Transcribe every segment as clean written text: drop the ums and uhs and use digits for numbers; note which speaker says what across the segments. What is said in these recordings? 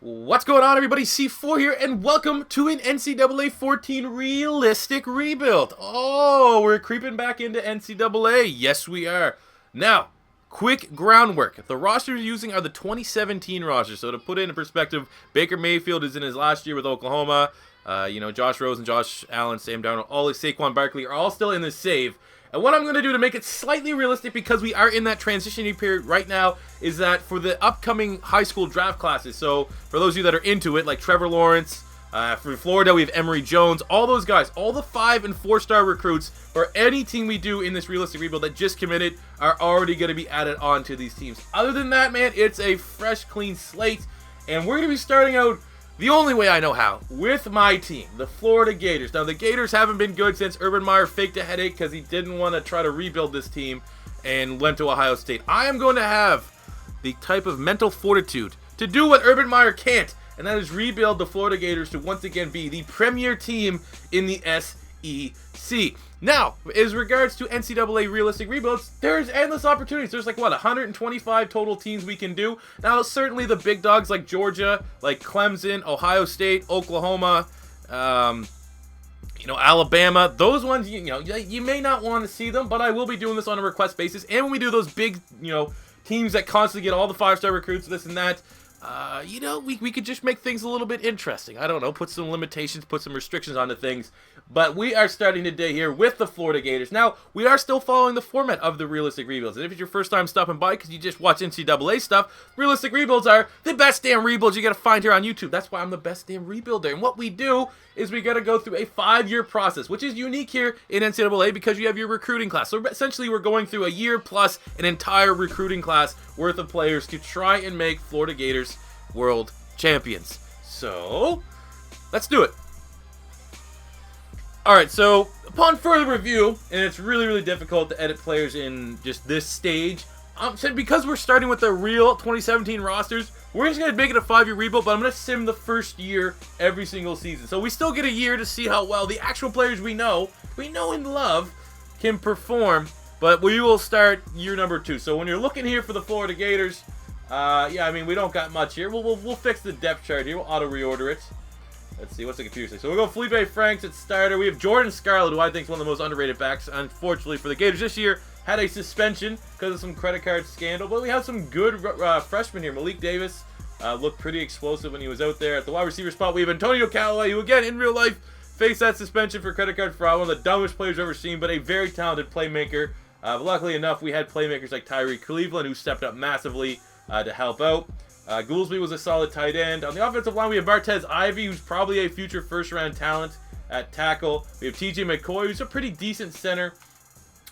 Speaker 1: What's going on, everybody? C4 here, and welcome to an NCAA 14 realistic rebuild. Oh, we're creeping back into NCAA. Yes, we are. Now, quick groundwork. The rosters we're using are the 2017 roster. So to put it in perspective, Baker Mayfield is in his last year with Oklahoma. Josh Rosen, Josh Allen, Sam Darnold, Saquon Barkley are all still in the save. And what I'm going to do to make it slightly realistic, because we are in that transitioning period right now, is that for the upcoming high school draft classes, so for those of you that are into it, like Trevor Lawrence, for Florida we have Emory Jones, all those guys, all the 5- and 4-star recruits for any team we do in this realistic rebuild that just committed are already going to be added on to these teams. Other than that, man, it's a fresh, clean slate, and we're going to be starting out the only way I know how, with my team, the Florida Gators. Now, the Gators haven't been good since Urban Meyer faked a headache because he didn't want to try to rebuild this team and went to Ohio State. I am going to have the type of mental fortitude to do what Urban Meyer can't, and that is rebuild the Florida Gators to once again be the premier team in the SEC. Now, as regards to NCAA realistic rebuilds, there's endless opportunities. There's 125 total teams we can do. Now, certainly the big dogs like Georgia, like Clemson, Ohio State, Oklahoma, Alabama, those ones, you may not want to see them, but I will be doing this on a request basis. And when we do those big, teams that constantly get all the 5-star recruits, this and that, we could just make things a little bit interesting. I don't know, put some limitations, put some restrictions onto things. But we are starting today here with the Florida Gators. Now, we are still following the format of the realistic rebuilds. And if it's your first time stopping by because you just watch NCAA stuff, realistic rebuilds are the best damn rebuilds you got to find here on YouTube. That's why I'm the best damn rebuilder. And what we do is we got to go through a 5-year process, which is unique here in NCAA because you have your recruiting class. So essentially, we're going through a year plus an entire recruiting class worth of players to try and make Florida Gators world champions. So, let's do it. Alright, so upon further review, and it's really, really difficult to edit players in just this stage, because we're starting with the real 2017 rosters, we're just going to make it a 5-year rebuild, but I'm going to sim the first year every single season. So we still get a year to see how well the actual players we know and love, can perform, but we will start year number 2. So when you're looking here for the Florida Gators, we don't got much here. We'll fix the depth chart here. We'll auto-reorder it. Let's see, what's the computer say? So we'll go Felipe Franks at starter. We have Jordan Scarlett, who I think is one of the most underrated backs, unfortunately, for the Gators this year. Had a suspension because of some credit card scandal. But we have some good freshmen here. Malik Davis looked pretty explosive when he was out there. At the wide receiver spot, we have Antonio Callaway, who, again, in real life, faced that suspension for credit card fraud. One of the dumbest players I've ever seen, but a very talented playmaker. But luckily enough, we had playmakers like Tyree Cleveland, who stepped up massively to help out. Goolsby was a solid tight end. On the offensive line, we have Martez Ivey, who's probably a future first-round talent at tackle. We have TJ McCoy, who's a pretty decent center.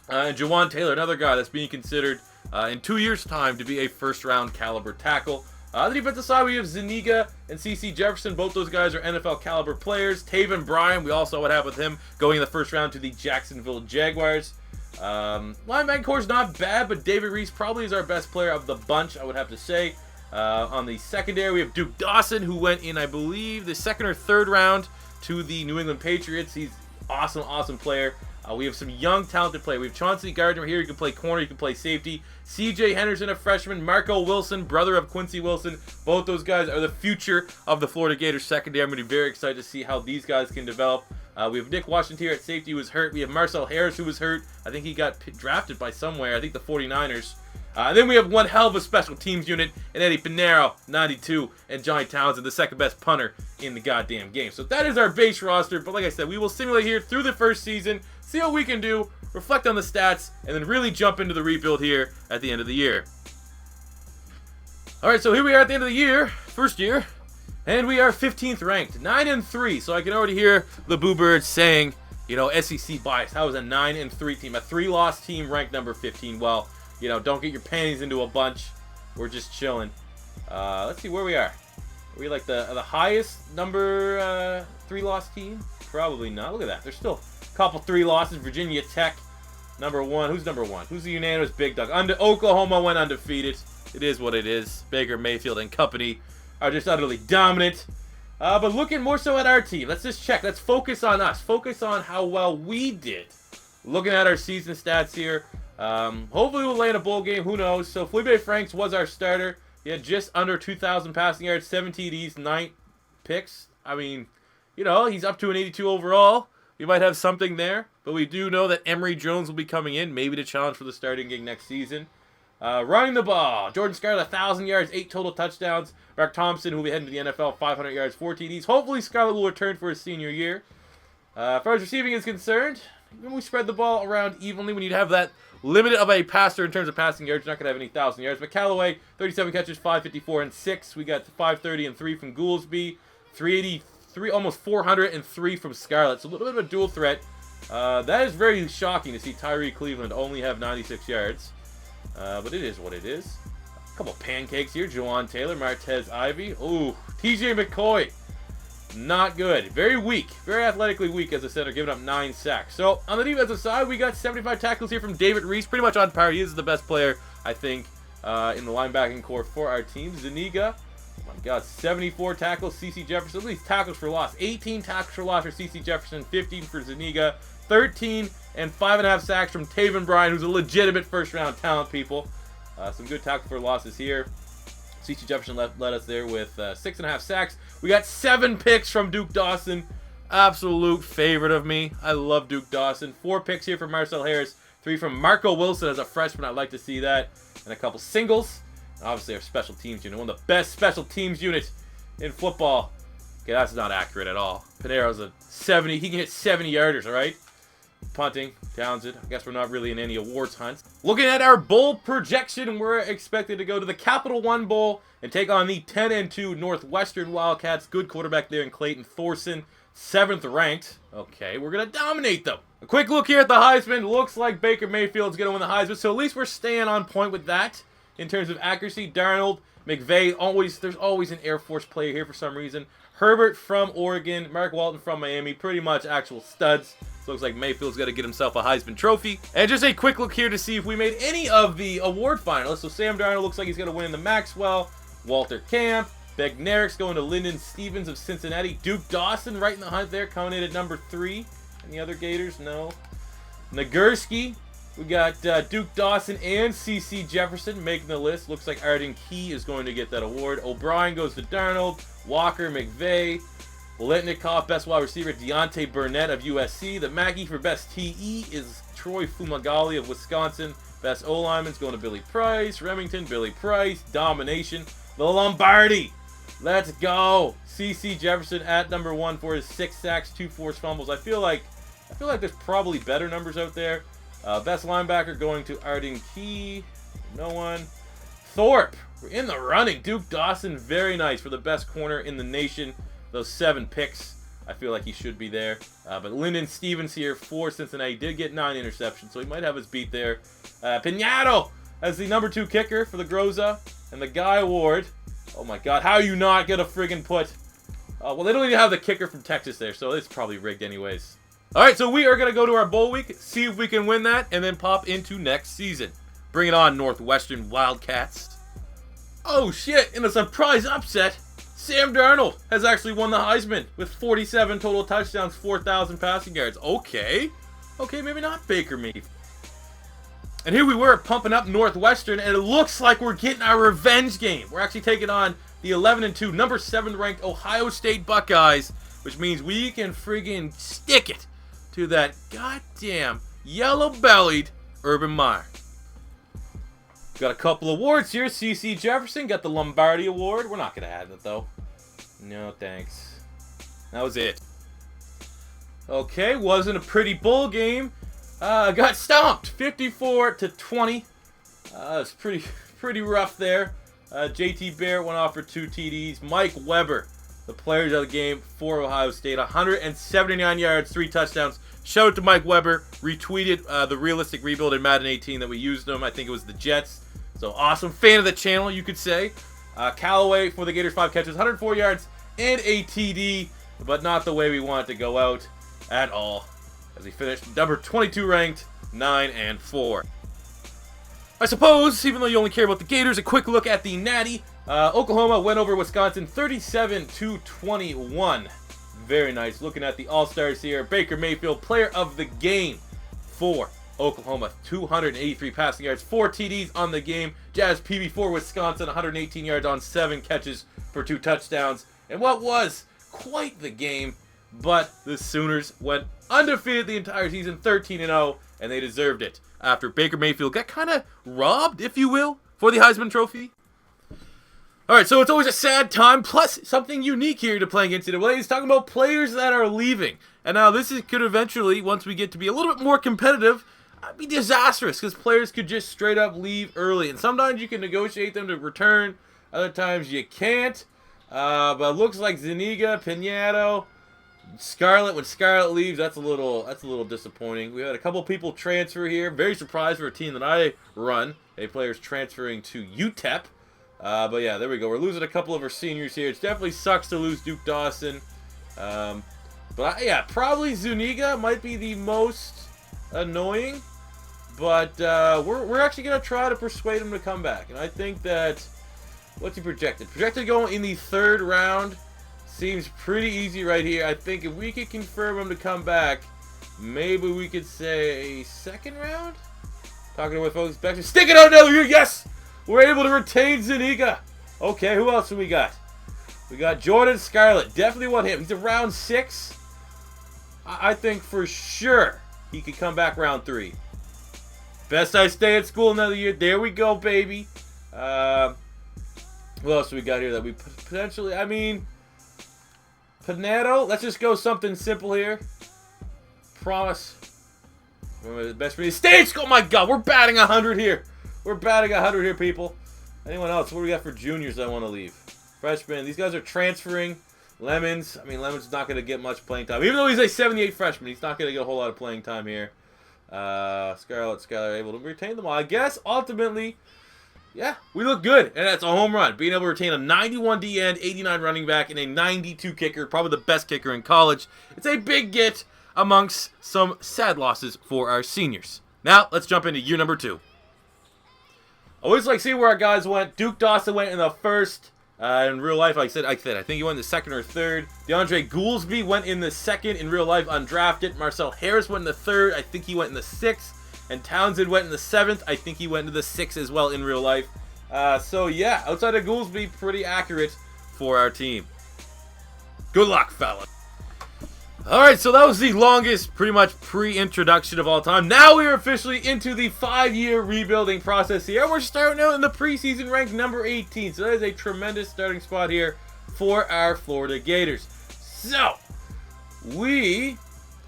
Speaker 1: And Juan Taylor, another guy that's being considered in 2 years' time to be a first-round caliber tackle. On the defensive side, we have Zuniga and CeCe Jefferson. Both those guys are NFL caliber players. Taven Bryan, we all saw what happened with him going in the first round to the Jacksonville Jaguars. Linebacker core's not bad, but David Reese probably is our best player of the bunch, I would have to say. On the secondary, we have Duke Dawson, who went in, I believe, the 2nd or 3rd round to the New England Patriots. He's awesome player. We have some young, talented players. We have Chauncey Gardner here. He can play corner. He can play safety. C.J. Henderson, a freshman. Marco Wilson, brother of Quincy Wilson. Both those guys are the future of the Florida Gators secondary. I'm going to be very excited to see how these guys can develop. We have Nick Washington here at safety, who was hurt. We have Marcel Harris, who was hurt. I think he got drafted by somewhere. I think the 49ers. And then we have one hell of a special teams unit, and Eddie Pinero, 92, and Johnny Townsend, the second best punter in the goddamn game. So that is our base roster, but like I said, we will simulate here through the first season, see what we can do, reflect on the stats, and then really jump into the rebuild here at the end of the year. Alright, so here we are at the end of the year, first year, and we are 15th ranked, 9-3, so I can already hear the Boo Birds saying, SEC bias. How is a 9-3 team, a 3-loss team ranked number 15? Well, don't get your panties into a bunch. We're just chilling. Let's see where we are. Are we like the highest number 3-loss team? Probably not. Look at that. There's still a couple 3 losses. Virginia Tech, number 1. Who's number 1? Who's the unanimous big dog? Oklahoma went undefeated. It is what it is. Baker Mayfield and company are just utterly dominant. But looking more so at our team. Let's just check. Let's focus on us. Focus on how well we did. Looking at our season stats here. Hopefully we'll land a bowl game. Who knows? So Felipe Franks was our starter. He had just under 2,000 passing yards, 7 TDs, 9 picks. I mean, you know, he's up to an 82 overall. We might have something there, but we do know that Emory Jones will be coming in, maybe to challenge for the starting gig next season. Running the ball, Jordan Scarlett, 1,000 yards, 8 total touchdowns. Mark Thompson, who will be heading to the NFL, 500 yards, 4 TDs. Hopefully Scarlett will return for his senior year. As far as receiving is concerned, when we spread the ball around evenly, when you have that limited of a passer in terms of passing yards, you're not going to have any 1,000 yards. But Callaway, 37 catches, 554 and 6. We got 530 and 3 from Goolsby, 383, almost 403 from Scarlett. So a little bit of a dual threat. That is very shocking to see Tyree Cleveland only have 96 yards. But it is what it is. A couple pancakes here. Juwan Taylor, Martez Ivy. Ooh, TJ McCoy. Not good. Very weak. Very athletically weak as a center, giving up 9 sacks. So, on the defensive side, we got 75 tackles here from David Reese. Pretty much on par. He is the best player, I think, in the linebacking core for our team. Zuniga. Oh my God. 74 tackles. CeCe Jefferson. At least tackles for loss. 18 tackles for loss for CeCe Jefferson. 15 for Zuniga. 13 and 5.5 sacks from Taven Bryan, who's a legitimate first-round talent, people. Some good tackle for losses here. CeCe Jefferson led us there with 6.5 sacks. We got 7 picks from Duke Dawson. Absolute favorite of me. I love Duke Dawson. 4 picks here from Marcel Harris. 3 from Marco Wilson as a freshman. I'd like to see that. And a couple singles. And obviously our special teams unit. One of the best special teams units in football. Okay, that's not accurate at all. Pinero's a 70. He can hit 70-yarders, all right? Punting, Townsend. I guess we're not really in any awards hunts. Looking at our bowl projection, we're expected to go to the Capital One Bowl and take on the 10-2 Northwestern Wildcats. Good quarterback there in Clayton Thorson, 7th ranked. Okay, we're going to dominate them. A quick look here at the Heisman. Looks like Baker Mayfield's going to win the Heisman, so at least we're staying on point with that in terms of accuracy. Darnold, McVay, there's always an Air Force player here for some reason. Herbert from Oregon, Mark Walton from Miami, pretty much actual studs. So looks like Mayfield's got to get himself a Heisman Trophy. And just a quick look here to see if we made any of the award finalists. So Sam Darnold looks like he's going to win the Maxwell. Walter Camp, Bednarik's going to Lyndon Stevens of Cincinnati. Duke Dawson right in the hunt there, coming in at number 3. Any other Gators? No. Nagurski. We got Duke Dawson and CeCe Jefferson making the list. Looks like Arden Key is going to get that award. O'Brien goes to Darnold. Walker, McVay. Letnikoff, best wide receiver, Deontay Burnett of USC. The Mackey for best TE is Troy Fumagalli of Wisconsin. Best O-lineman's going to Billy Price. Remington, Billy Price. Domination. The Lombardi. Let's go. CeCe Jefferson at number 1 for his 6 sacks, 2 forced fumbles. I feel like there's probably better numbers out there. Best linebacker going to Arden Key. No one. Thorpe. We're in the running. Duke Dawson, very nice for the best corner in the nation. Those 7 picks, I feel like he should be there. But Lyndon Stevens here for Cincinnati did get 9 interceptions, so he might have his beat there. Piñato as the number 2 kicker for the Groza. And the Guy Award. Oh my God, how are you not going to friggin' put... well, they don't even have the kicker from Texas there, so it's probably rigged anyways. Alright, so we are going to go to our bowl week, see if we can win that, and then pop into next season. Bring it on, Northwestern Wildcats. Oh shit, in a surprise upset, Sam Darnold has actually won the Heisman with 47 total touchdowns, 4,000 passing yards. Okay, maybe not Baker Mayfield. And here we were pumping up Northwestern, and it looks like we're getting our revenge game. We're actually taking on the 11-2, number 7 ranked Ohio State Buckeyes, which means we can friggin' stick it to that goddamn yellow-bellied Urban Meyer. Got a couple awards here. CeCe Jefferson got the Lombardi Award. We're not going to add that, though. No, thanks. That was it. Okay, wasn't a pretty bowl game. Got stomped, 54-20. It's pretty rough there. JT Barrett went off for 2 TDs. Mike Weber, the players of the game for Ohio State, 179 yards, 3 touchdowns. Shout out to Mike Weber. Retweeted the realistic rebuild in Madden 18 that we used them. I think it was the Jets. So awesome. Fan of the channel, you could say. Callaway for the Gators, 5 catches, 104 yards, and a TD. But not the way we want it to go out at all. As he finished number 22 ranked, 9-4. I suppose, even though you only care about the Gators, a quick look at the Natty. Oklahoma went over Wisconsin 37-21. Very nice. Looking at the All-Stars here. Baker Mayfield, player of the game for Oklahoma, 283 passing yards, 4 TDs on the game. Jazz PB4, Wisconsin, 118 yards on 7 catches for 2 touchdowns. And what was quite the game, but the Sooners went undefeated the entire season, 13-0, and they deserved it after Baker Mayfield got kind of robbed, if you will, for the Heisman Trophy. All right, so it's always a sad time, plus something unique here to playing NCAA. He's talking about players that are leaving. And now could eventually, once we get to be a little bit more competitive, be disastrous because players could just straight up leave early. And sometimes you can negotiate them to return, other times you can't. But it looks like Zuniga, Pinedo, Scarlett. When Scarlett leaves, that's a little disappointing. We had a couple people transfer here. Very surprised for a team that I run. Players transferring to UTEP. But yeah, there we go. We're losing a couple of our seniors here. It definitely sucks to lose Duke Dawson. Yeah, probably Zuniga might be the most annoying. But we're actually going to try to persuade him to come back. And I think that, what's he projected? Projected going in the 3rd round. Seems pretty easy right here. I think if we could confirm him to come back, maybe we could say 2nd round? Talking with folks back to stick it out another year. Yes! We're able to retain Zuniga. Okay, who else do we got? We got Jordan Scarlett. Definitely want him. He's a round 6. I think for sure he could come back round 3. Best I stay at school another year. There we go, baby. What else do we got here that we potentially... I mean, Pinedo. Let's just go something simple here. Promise. Remember the best for me. Stay at school. Oh my God, we're batting 100 here. We're batting 100 here, people. Anyone else? What do we got for juniors that want to leave? Freshmen. These guys are transferring. Lemons. I mean, Lemons not going to get much playing time. Even though he's a 78 freshman, he's not going to get a whole lot of playing time here. Scarlett able to retain them all. I guess, ultimately, yeah, we look good. And that's a home run. Being able to retain a 91 D end, 89 running back, and a 92 kicker. Probably the best kicker in college. It's a big get amongst some sad losses for our seniors. Now, let's jump into year number 2. I always like seeing where our guys went. Duke Dawson went in the 1st. In real life, like I said, I think he went in the 2nd or 3rd. DeAndre Goolsby went in the 2nd. In real life, undrafted. Marcel Harris went in the 3rd. I think he went in the 6th. And Townsend went in the 7th. I think he went into the 6th as well in real life. So yeah, outside of Goolsby, pretty accurate for our team. Good luck, fella. Alright, so that was the longest, pretty much pre-introduction of all time. Now we are officially into the 5-year rebuilding process here. We're starting out in the preseason ranked number 18. So that is a tremendous starting spot here for our Florida Gators. So, we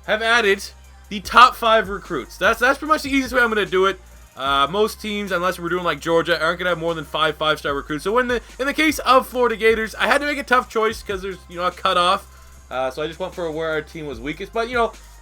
Speaker 1: have added the top 5 recruits. That's pretty much the easiest way I'm going to do it. Most teams, unless we're doing like Georgia, aren't going to have more than 5 5-star recruits. So in the case of Florida Gators, I had to make a tough choice because there's a cutoff. So I just went for where our team was weakest. But,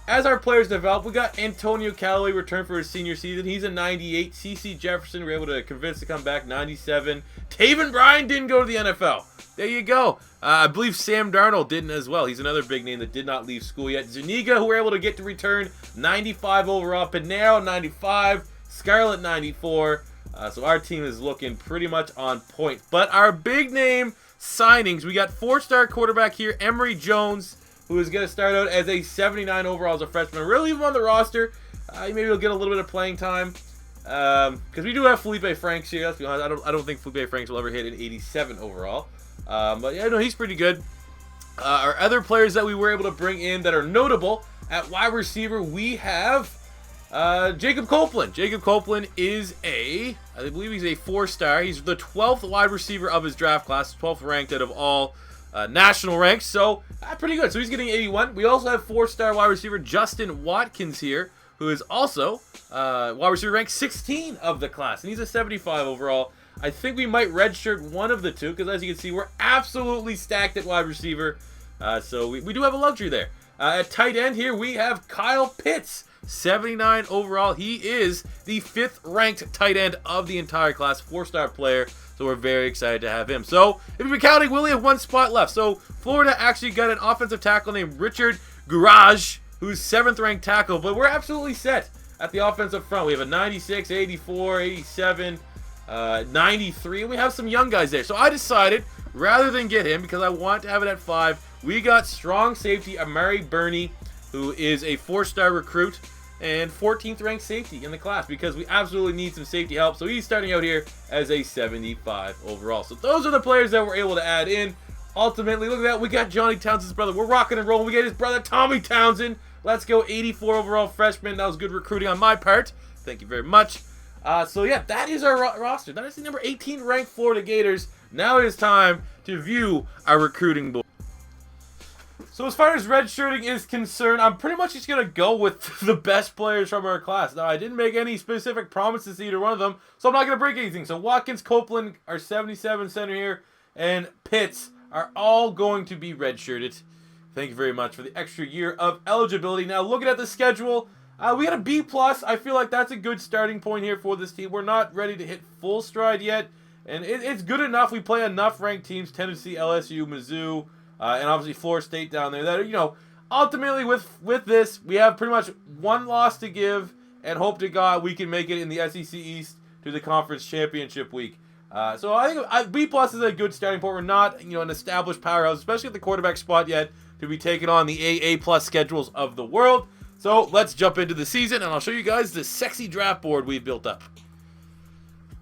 Speaker 1: as our players develop, we got Antonio Callaway returned for his senior season. He's a 98. C.C. Jefferson, we were able to convince to come back, 97. Taven Bryan didn't go to the NFL. There you go. I believe Sam Darnold didn't as well. He's another big name that did not leave school yet. Zuniga, who were able to get to return, 95 overall. Pinedo, 95. Scarlett, 94. So our team is looking pretty much on point. But our big name signings, we got 4-star quarterback here, Emory Jones, who is going to start out as a 79 overall as a freshman. We'll leave him on the roster. Maybe he'll get a little bit of playing time. Because we do have Felipe Franks here. Let's be honest, I don't think Felipe Franks will ever hit an 87 overall. But yeah, no, he's pretty good. Our other players that we were able to bring in that are notable, at wide receiver, we have Jacob Copeland. Jacob Copeland is I believe he's a 4-star. He's the 12th wide receiver of his draft class, 12th ranked out of all national ranks. So, pretty good. So he's getting 81. We also have 4-star wide receiver Justin Watkins here, who is also wide receiver ranked 16 of the class. And he's a 75 overall. I think we might redshirt one of the two, because as you can see, we're absolutely stacked at wide receiver. So we do have a luxury there. At tight end here, we have Kyle Pitts, 79 overall. He is the 5th ranked tight end of the entire class, 4-star player. So we're very excited to have him. So if you're counting, we only have 1 spot left. So Florida actually got an offensive tackle named Richard Garage, who's 7th ranked tackle. But we're absolutely set at the offensive front. We have a 96, 84, 87, 93. And we have some young guys there. So I decided, rather than get him, because I want to have it at 5, we got strong safety Amari Burney, who is a 4-star recruit. and 14th ranked safety in the class because we absolutely need some safety help. So he's starting out here as a 75 overall. So those are the players that we're able to add in. Ultimately, look at that. We got Johnny Townsend's brother. We're rocking and rolling. We get his brother, Tommy Townsend. Let's go, 84 overall freshman. That was good recruiting on my part. Thank you very much. So yeah, that is our roster. That is the number 18 ranked Florida Gators. Now it is time to view our recruiting board. So as far as redshirting is concerned, I'm pretty much just going to go with the best players from our class. Now, I didn't make any specific promises to either one of them, so I'm not going to break anything. So Watkins, Copeland, our 77 center here, and Pitts are all going to be redshirted. Thank you very much for the extra year of eligibility. Now, looking at the schedule, we got a B+. I feel like that's a good starting point here for this team. We're not ready to hit full stride yet, and it's good enough. We play enough ranked teams, Tennessee, LSU, Mizzou, and obviously Florida State down there. That, you know, ultimately with this, we have pretty much one loss to give, and hope to God we can make it in the SEC East to the conference championship week. So I think B+ is a good starting point. We're not, you know, an established powerhouse, especially at the quarterback spot yet, to be taking on the AA+ schedules of the world. So let's jump into the season, and I'll show you guys the sexy draft board we've built up.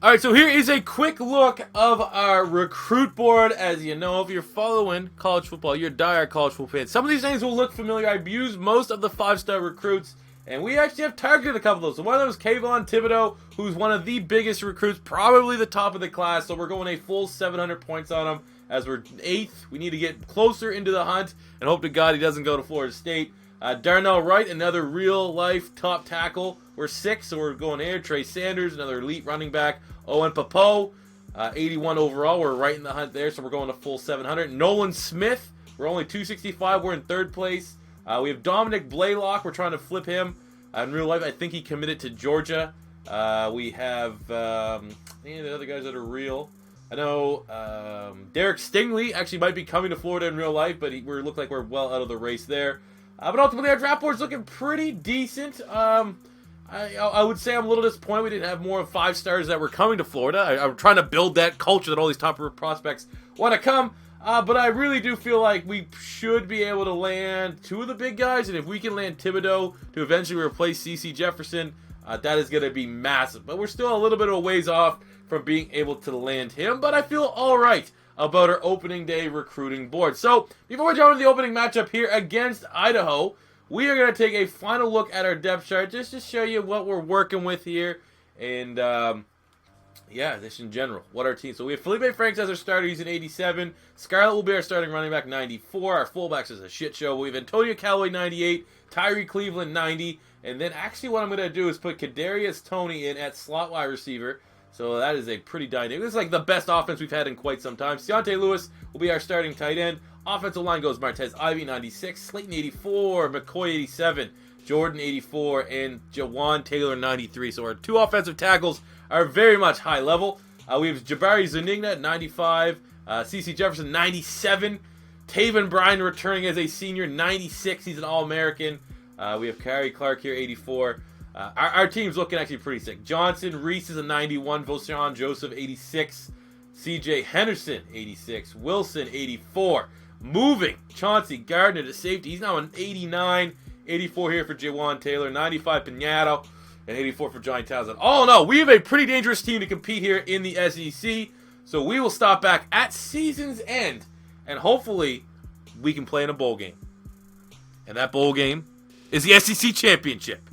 Speaker 1: All right, so here is a quick look of our recruit board. As you know, if you're following college football, you're a diehard college football fan. Some of these names will look familiar. I've used most of the 5-star recruits, and we actually have targeted a couple of those. So one of them is Kayvon Thibodeau, who's one of the biggest recruits, probably the top of the class. So we're going a full 700 points on him. As we're 8th, we need to get closer into the hunt, and hope to God he doesn't go to Florida State. Darnell Wright, another real-life top tackle. We're 6th, so we're going here. Trey Sanders, another elite running back. Owen Papo, 81 overall. We're right in the hunt there, so we're going to full 700. Nolan Smith, we're only 265. We're in 3rd place. We have Dominic Blaylock. We're trying to flip him. In real life, I think he committed to Georgia. We have any of the other guys that are real. I know Derek Stingley actually might be coming to Florida in real life, but we look like we're well out of the race there. But ultimately, our draft board's looking pretty decent. I would say I'm a little disappointed we didn't have more 5-stars that were coming to Florida. I'm trying to build that culture that all these top prospects want to come. But I really do feel like we should be able to land 2 of the big guys. And if we can land Thibodeau to eventually replace CeCe Jefferson, that is going to be massive. But we're still a little bit of a ways off from being able to land him. But I feel all right about our opening day recruiting board. So before we jump into the opening matchup here against Idaho, we are going to take a final look at our depth chart just to show you what we're working with here. And, yeah, just in general, what our team. So we have Felipe Franks as our starter. He's an 87. Scarlett will be our starting running back, 94. Our fullbacks is a shit show. We have Antonio Callaway, 98. Tyree Cleveland, 90. And then actually what I'm going to do is put Kadarius Toney in at slot wide receiver. So that is a pretty dynamic. This is like the best offense we've had in quite some time. Deontay Lewis will be our starting tight end. Offensive line goes Martez Ivy, 96. Slayton, 84. McCoy, 87. Jordan, 84. And Jawan Taylor, 93. So our 2 offensive tackles are very much high level. We have Jabari Zuniga at 95. CeCe Jefferson, 97. Taven Bryan returning as a senior, 96. He's an All-American. We have Kari Clark here, 84. Our team's looking actually pretty sick. Johnson, Reese is a 91. Voshan Joseph, 86. CJ Henderson, 86. Wilson, 84. Moving Chauncey Gardner to safety. He's now an 89. 84 here for Jawan Taylor. 95 Piñato. And 84 for Johnny Townsend. All in all, we have a pretty dangerous team to compete here in the SEC. So we will stop back at season's end. And hopefully, we can play in a bowl game. And that bowl game is the SEC Championship.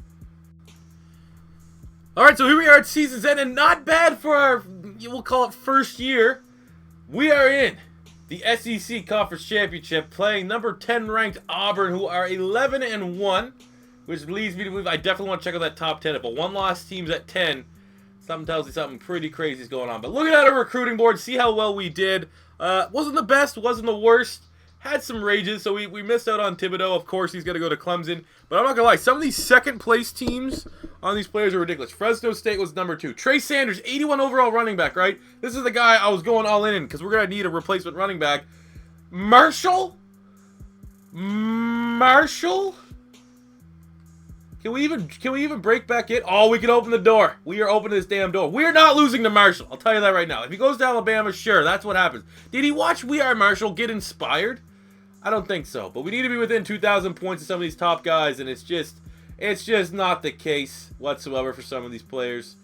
Speaker 1: Alright, so here we are at season's end. And not bad for our, we'll call it first year. We are in the SEC Conference Championship, playing number 10 ranked Auburn, who are 11-1, which leads me to believe I definitely want to check out that top 10. If a one-loss team's at 10, something tells me something pretty crazy is going on. But looking at our recruiting board, see how well we did. Wasn't the best, wasn't the worst. Had some rages, so we missed out on Thibodeau. Of course, he's going to go to Clemson. But I'm not going to lie, some of these second-place teams on these players are ridiculous. Fresno State was number 2. Trey Sanders, 81 overall running back, right? This is the guy I was going all in because we're going to need a replacement running back. Marshall? Can we even break back in? Oh, we can open the door. We are opening this damn door. We're not losing to Marshall. I'll tell you that right now. If he goes to Alabama, sure, that's what happens. Did he watch We Are Marshall get inspired? I don't think so. But we need to be within 2,000 points of some of these top guys, and it's just, It's just not the case whatsoever for some of these players.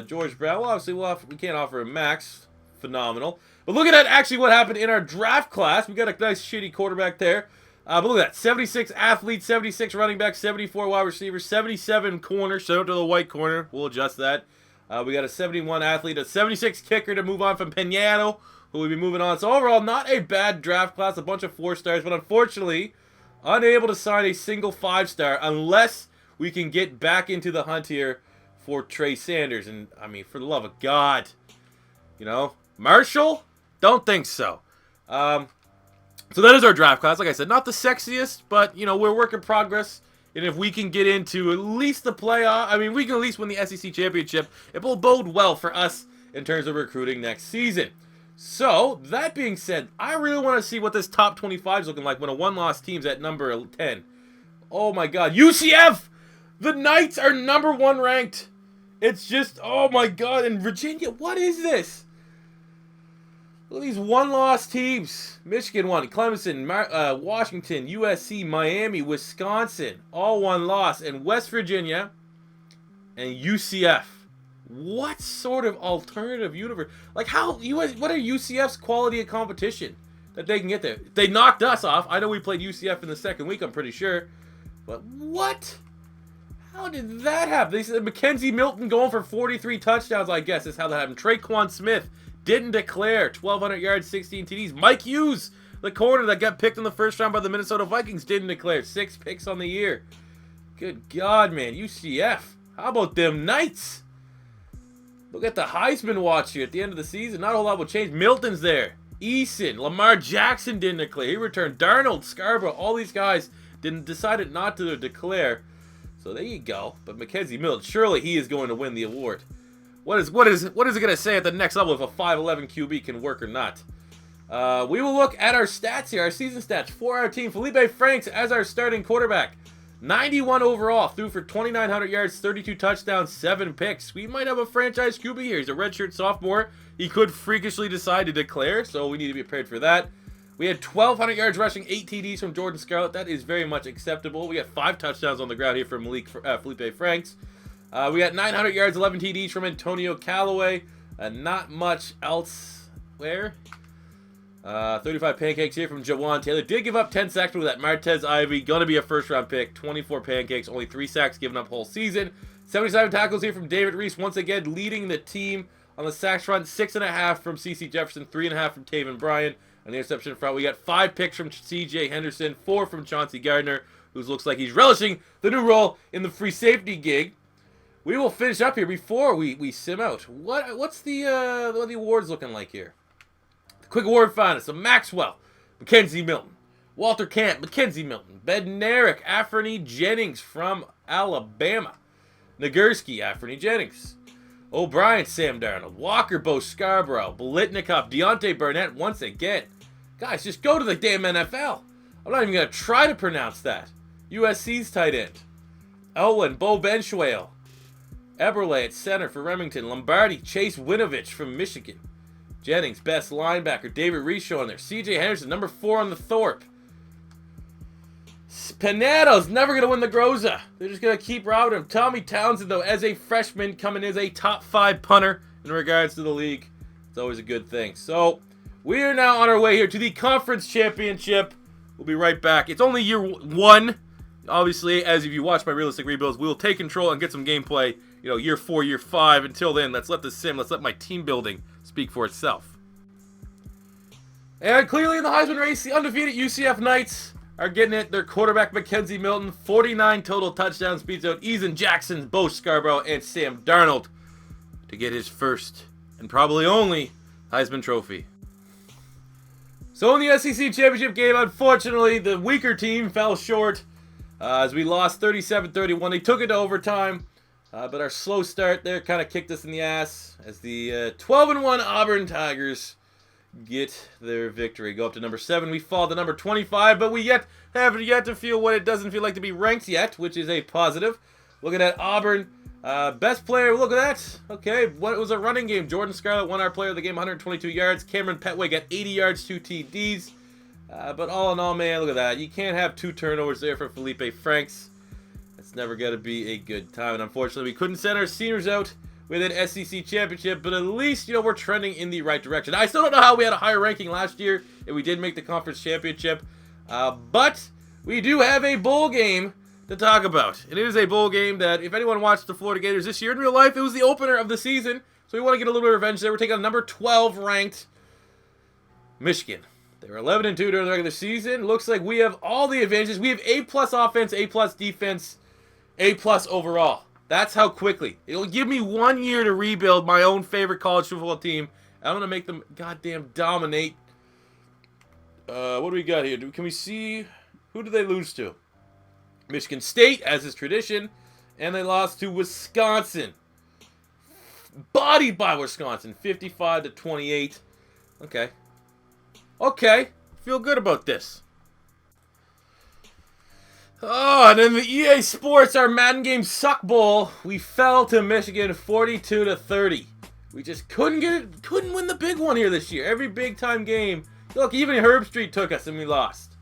Speaker 1: George Brown, well, obviously we can't offer him max. Phenomenal. But look at actually what happened in our draft class. We got a nice shitty quarterback there. But look at that. 76 athletes, 76 running backs, 74 wide receivers, 77 corner. Shout out to the white corner. We'll adjust that. We got a 71 athlete, a 76 kicker to move on from Peñado, who will be moving on. So overall, not a bad draft class. A bunch of 4-stars, but unfortunately, unable to sign a single 5-star unless we can get back into the hunt here for Trey Sanders. And, I mean, for the love of God, you know, Marshall? Don't think so. So that is our draft class. Like I said, not the sexiest, but, you know, we're work in progress. And if we can get into at least the playoff, I mean, we can at least win the SEC championship. It will bode well for us in terms of recruiting next season. So, that being said, I really want to see what this top 25 is looking like when a one-loss team's at number 10. Oh my God. UCF! The Knights are number 1 ranked. It's just, oh my God. And Virginia, what is this? Look at these one-loss teams. Michigan won. Clemson, Washington, USC, Miami, Wisconsin. All one loss. And West Virginia and UCF. What sort of alternative universe? Like, what are UCF's quality of competition that they can get there? They knocked us off. I know we played UCF in the second week, I'm pretty sure. But what? How did that happen? They said MacKenzie Milton going for 43 touchdowns, I guess, is how that happened. Traquan Smith didn't declare. 1,200 yards, 16 TDs. Mike Hughes, the corner that got picked in the first round by the Minnesota Vikings, didn't declare. 6 picks on the year. Good God, man. UCF. How about them Knights? Look at the Heisman watch here at the end of the season. Not a whole lot will change. Milton's there. Eason. Lamar Jackson didn't declare. He returned. Darnold, Scarborough. All these guys decided not to declare. So there you go. But MacKenzie Milton, surely he is going to win the award. What is it going to say at the next level if a 5'11 QB can work or not? We will look at our stats here, our season stats for our team. Felipe Franks as our starting quarterback. 91 overall, threw for 2,900 yards, 32 touchdowns, 7 picks. We might have a franchise QB here. He's a redshirt sophomore. He could freakishly decide to declare, so we need to be prepared for that. We had 1,200 yards rushing, 8 TDs from Jordan Scarlett. That is very much acceptable. We got 5 touchdowns on the ground here from Felipe Franks. We got 900 yards, 11 TDs from Antonio Callaway. Not much else. Where? 35 pancakes here from Juan Taylor. Did give up 10 sacks with that Martez Ivy. Going to be a first-round pick. 24 pancakes, only 3 sacks given up whole season. 77 tackles here from David Reese. Once again, leading the team on the sacks front. 6.5 from C.C. Jefferson. 3.5 from Taven Bryan. On the interception front, we got 5 picks from C.J. Henderson. 4 from Chauncey Gardner, who looks like he's relishing the new role in the free safety gig. We will finish up here before we sim out. What's the awards looking like here? The quick award finalists: so Maxwell, MacKenzie Milton, Walter Camp, MacKenzie Milton, Bednarik, Afrani Jennings from Alabama, Nagurski, Afrani Jennings, O'Brien, Sam Darnold, Walker, Bo Scarborough, Blitnikoff, Deontay Burnett once again. Guys, just go to the damn NFL. I'm not even gonna try to pronounce that. USC's tight end, Owen, Bo Benchwale. Eberle at center for Remington. Lombardi, Chase Winovich from Michigan. Jennings, best linebacker. David Reese on there. C.J. Henderson, number 4 on the Thorpe. Pinedo's never going to win the Groza. They're just going to keep robbing him. Tommy Townsend, though, as a freshman, coming as a top 5 punter in regards to the league. It's always a good thing. So, we are now on our way here to the conference championship. We'll be right back. It's only year 1. Obviously, as if you watch my realistic rebuilds, we will take control and get some gameplay. You know, year 4, year 5. Until then, let's let my team building speak for itself. And clearly in the Heisman race, the undefeated UCF Knights are getting it. Their quarterback, MacKenzie Milton, 49 total touchdowns, beats out Eason Jackson, Bo Scarborough, and Sam Darnold to get his first and probably only Heisman Trophy. So in the SEC Championship game, unfortunately, the weaker team fell short as we lost 37-31. They took it to overtime. But our slow start there kind of kicked us in the ass as the 12-1 Auburn Tigers get their victory. Go up to number 7. We fall to number 25, but we haven't yet to feel what it doesn't feel like to be ranked yet, which is a positive. Looking at Auburn, best player, look at that. Okay, what was a running game? Jordan Scarlett won our player of the game, 122 yards. Cameron Petway got 80 yards, 2 TDs. But all in all, man, look at that. You can't have 2 turnovers there for Felipe Franks. It's never going to be a good time. And unfortunately, we couldn't send our seniors out with an SEC championship, but at least, you know, we're trending in the right direction. I still don't know how we had a higher ranking last year if we did make the conference championship, but we do have a bowl game to talk about. It is a bowl game that, if anyone watched the Florida Gators this year in real life, it was the opener of the season, so we want to get a little bit of revenge there. We're taking on number 12 ranked Michigan. They were 11-2 during the regular season. Looks like we have all the advantages. We have A+ offense, A+ defense, A+ overall. That's how quickly. It'll give me 1 year to rebuild my own favorite college football team. I'm going to make them goddamn dominate. What do we got here? Can we see? Who did they lose to? Michigan State, as is tradition. And they lost to Wisconsin. Bodied by Wisconsin, 55-28. Okay. Okay. Feel good about this. Oh, and in the EA Sports, our Madden Game Suck Bowl, we fell to Michigan 42-30. We just couldn't win the big one here this year. Every big time game, look, even Herb Street took us and we lost.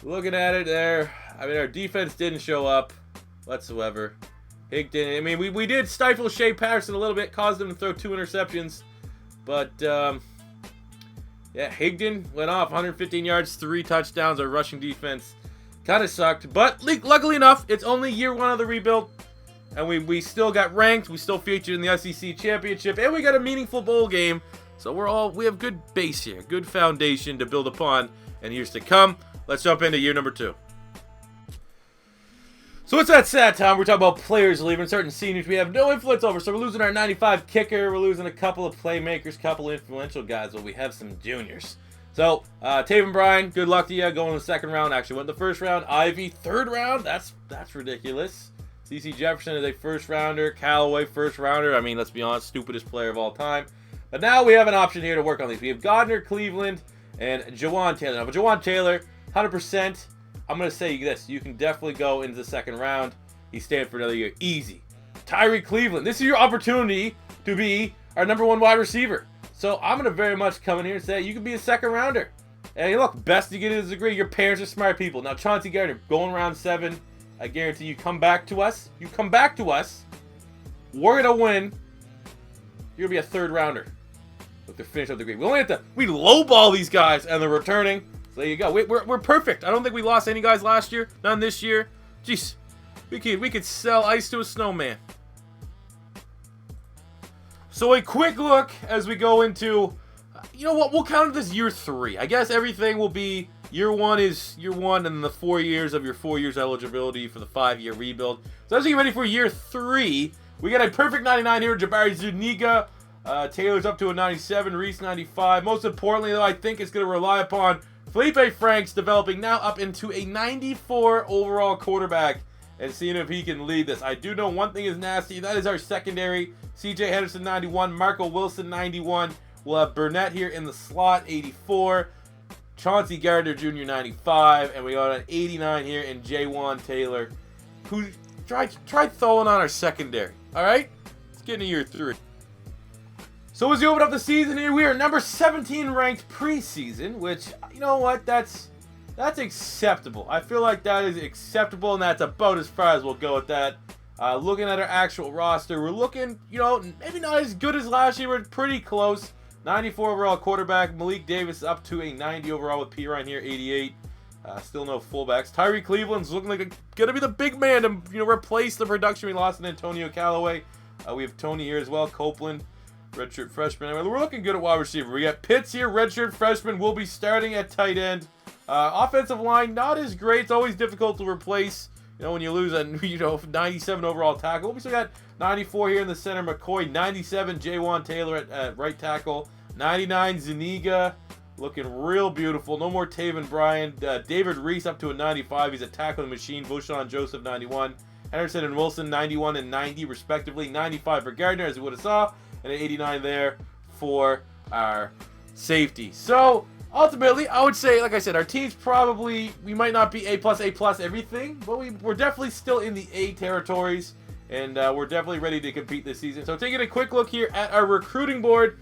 Speaker 1: Looking at it there, I mean, our defense didn't show up whatsoever. Higdon, I mean, we did stifle Shea Patterson a little bit, caused him to throw 2 interceptions, but yeah, Higdon went off 115 yards, 3 touchdowns. Our rushing defense kind of sucked, but luckily enough, it's only year 1 of the rebuild, and we still got ranked. We still featured in the SEC championship, and we got a meaningful bowl game. So we have good base here, good foundation to build upon in years to come. Let's jump into year number 2. So it's that sad time. We're talking about players leaving, certain seniors we have no influence over. So we're losing our 95 kicker. We're losing a couple of playmakers, couple influential guys, but we have some juniors. So, Taven Bryan, good luck to you. Going in the second round. Actually went in the first round. Ivy, third round. That's ridiculous. CeCe Jefferson is a first rounder. Callaway, first rounder. I mean, let's be honest, stupidest player of all time. But now we have an option here to work on these. We have Gardner, Cleveland, and Juwan Taylor. Now, but Juwan Taylor, 100%. I'm going to say this. You can definitely go into the second round. He's staying for another year. Easy. Tyree Cleveland. This is your opportunity to be our number 1 wide receiver. So I'm going to very much come in here and say you can be a second rounder. And look, best to get his degree. Your parents are smart people. Now, Chauncey Gardner, going round 7. I guarantee you come back to us. You come back to us. We're going to win. You're going to be a third rounder. Look, they're finished up the degree. We lowball these guys and they're returning. So there you go. We're perfect. I don't think we lost any guys last year. None this year. Jeez. We could sell ice to a snowman. So a quick look as we go into, you know what, we'll count this year 3. I guess everything will be, year 1 is year 1, and the 4 years of your 4 years eligibility for the 5-year rebuild. So as we get ready for year 3, we got a perfect 99 here, Jabari Zuniga. Taylor's up to a 97, Reese 95. Most importantly, though, I think it's going to rely upon Felipe Franks developing now up into a 94 overall quarterback and seeing if he can lead this. I do know one thing is nasty. That is our secondary. CJ Henderson, 91. Marco Wilson, 91. We'll have Burnett here in the slot, 84. Chauncey Gardner Jr., 95. And we got an 89 here in Juwan Taylor, who tried throwing on our secondary. All right? Let's get into year 3. So as we open up the season here, we are number 17 ranked preseason, which, you know what, that's acceptable. I feel like that is acceptable, and that's about as far as we'll go with that. Looking at our actual roster, we're looking, you know, maybe not as good as last year, but pretty close. 94 overall quarterback. Malik Davis up to a 90 overall with P. Ryan here, 88. Still no fullbacks. Tyree Cleveland's looking like going to be the big man to, you know, replace the production we lost in Antonio Callaway. We have Tony here as well. Copeland, redshirt freshman. We're looking good at wide receiver. We got Pitts here, redshirt freshman. Will be starting at tight end. Offensive line, not as great. It's always difficult to replace, you know, when you lose a, you know, 97 overall tackle. We still got 94 here in the center, McCoy. 97, Juwan Taylor at right tackle. 99, Zuniga, looking real beautiful. No more Taven Bryan. David Reese up to a 95. He's a tackling machine. Voshawn Joseph, 91. Henderson and Wilson, 91 and 90, respectively. 95 for Gardner, as we would have saw. And an 89 there for our safety. So, ultimately, I would say, like I said, our team's probably, we might not be A+, everything, but we're definitely still in the A territories, and we're definitely ready to compete this season. So, taking a quick look here at our recruiting board,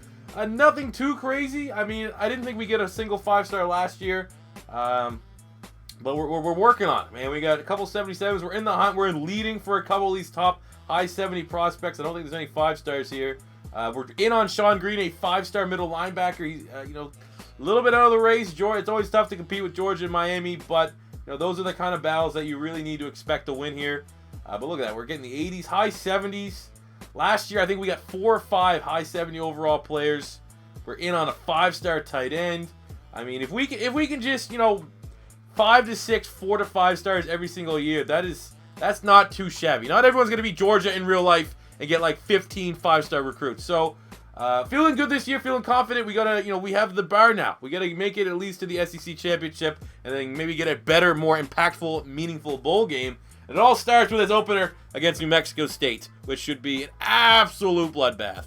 Speaker 1: nothing too crazy. I mean, I didn't think we get a single 5-star last year. But we're working on it, man. We got a couple 77s. We're in the hunt. We're leading for a couple of these top high 70 prospects. I don't think there's any 5-stars here. We're in on Shawn Green, a 5-star middle linebacker. He's, a little bit out of the race. It's always tough to compete with Georgia and Miami, but those are the kind of battles that you really need to expect to win here. But look at that. We're getting the 80s, high 70s. Last year, I think we got 4 or 5 high 70 overall players. We're in on a 5-star tight end. I mean, if we can just, 5 to 6, 4 to 5 stars every single year, that's not too shabby. Not everyone's going to be Georgia in real life and get like 15 5-star recruits. So, feeling good this year, feeling confident. We gotta, we have the bar now. We gotta make it at least to the SEC championship, and then maybe get a better, more impactful, meaningful bowl game. And it all starts with its opener against New Mexico State, which should be an absolute bloodbath.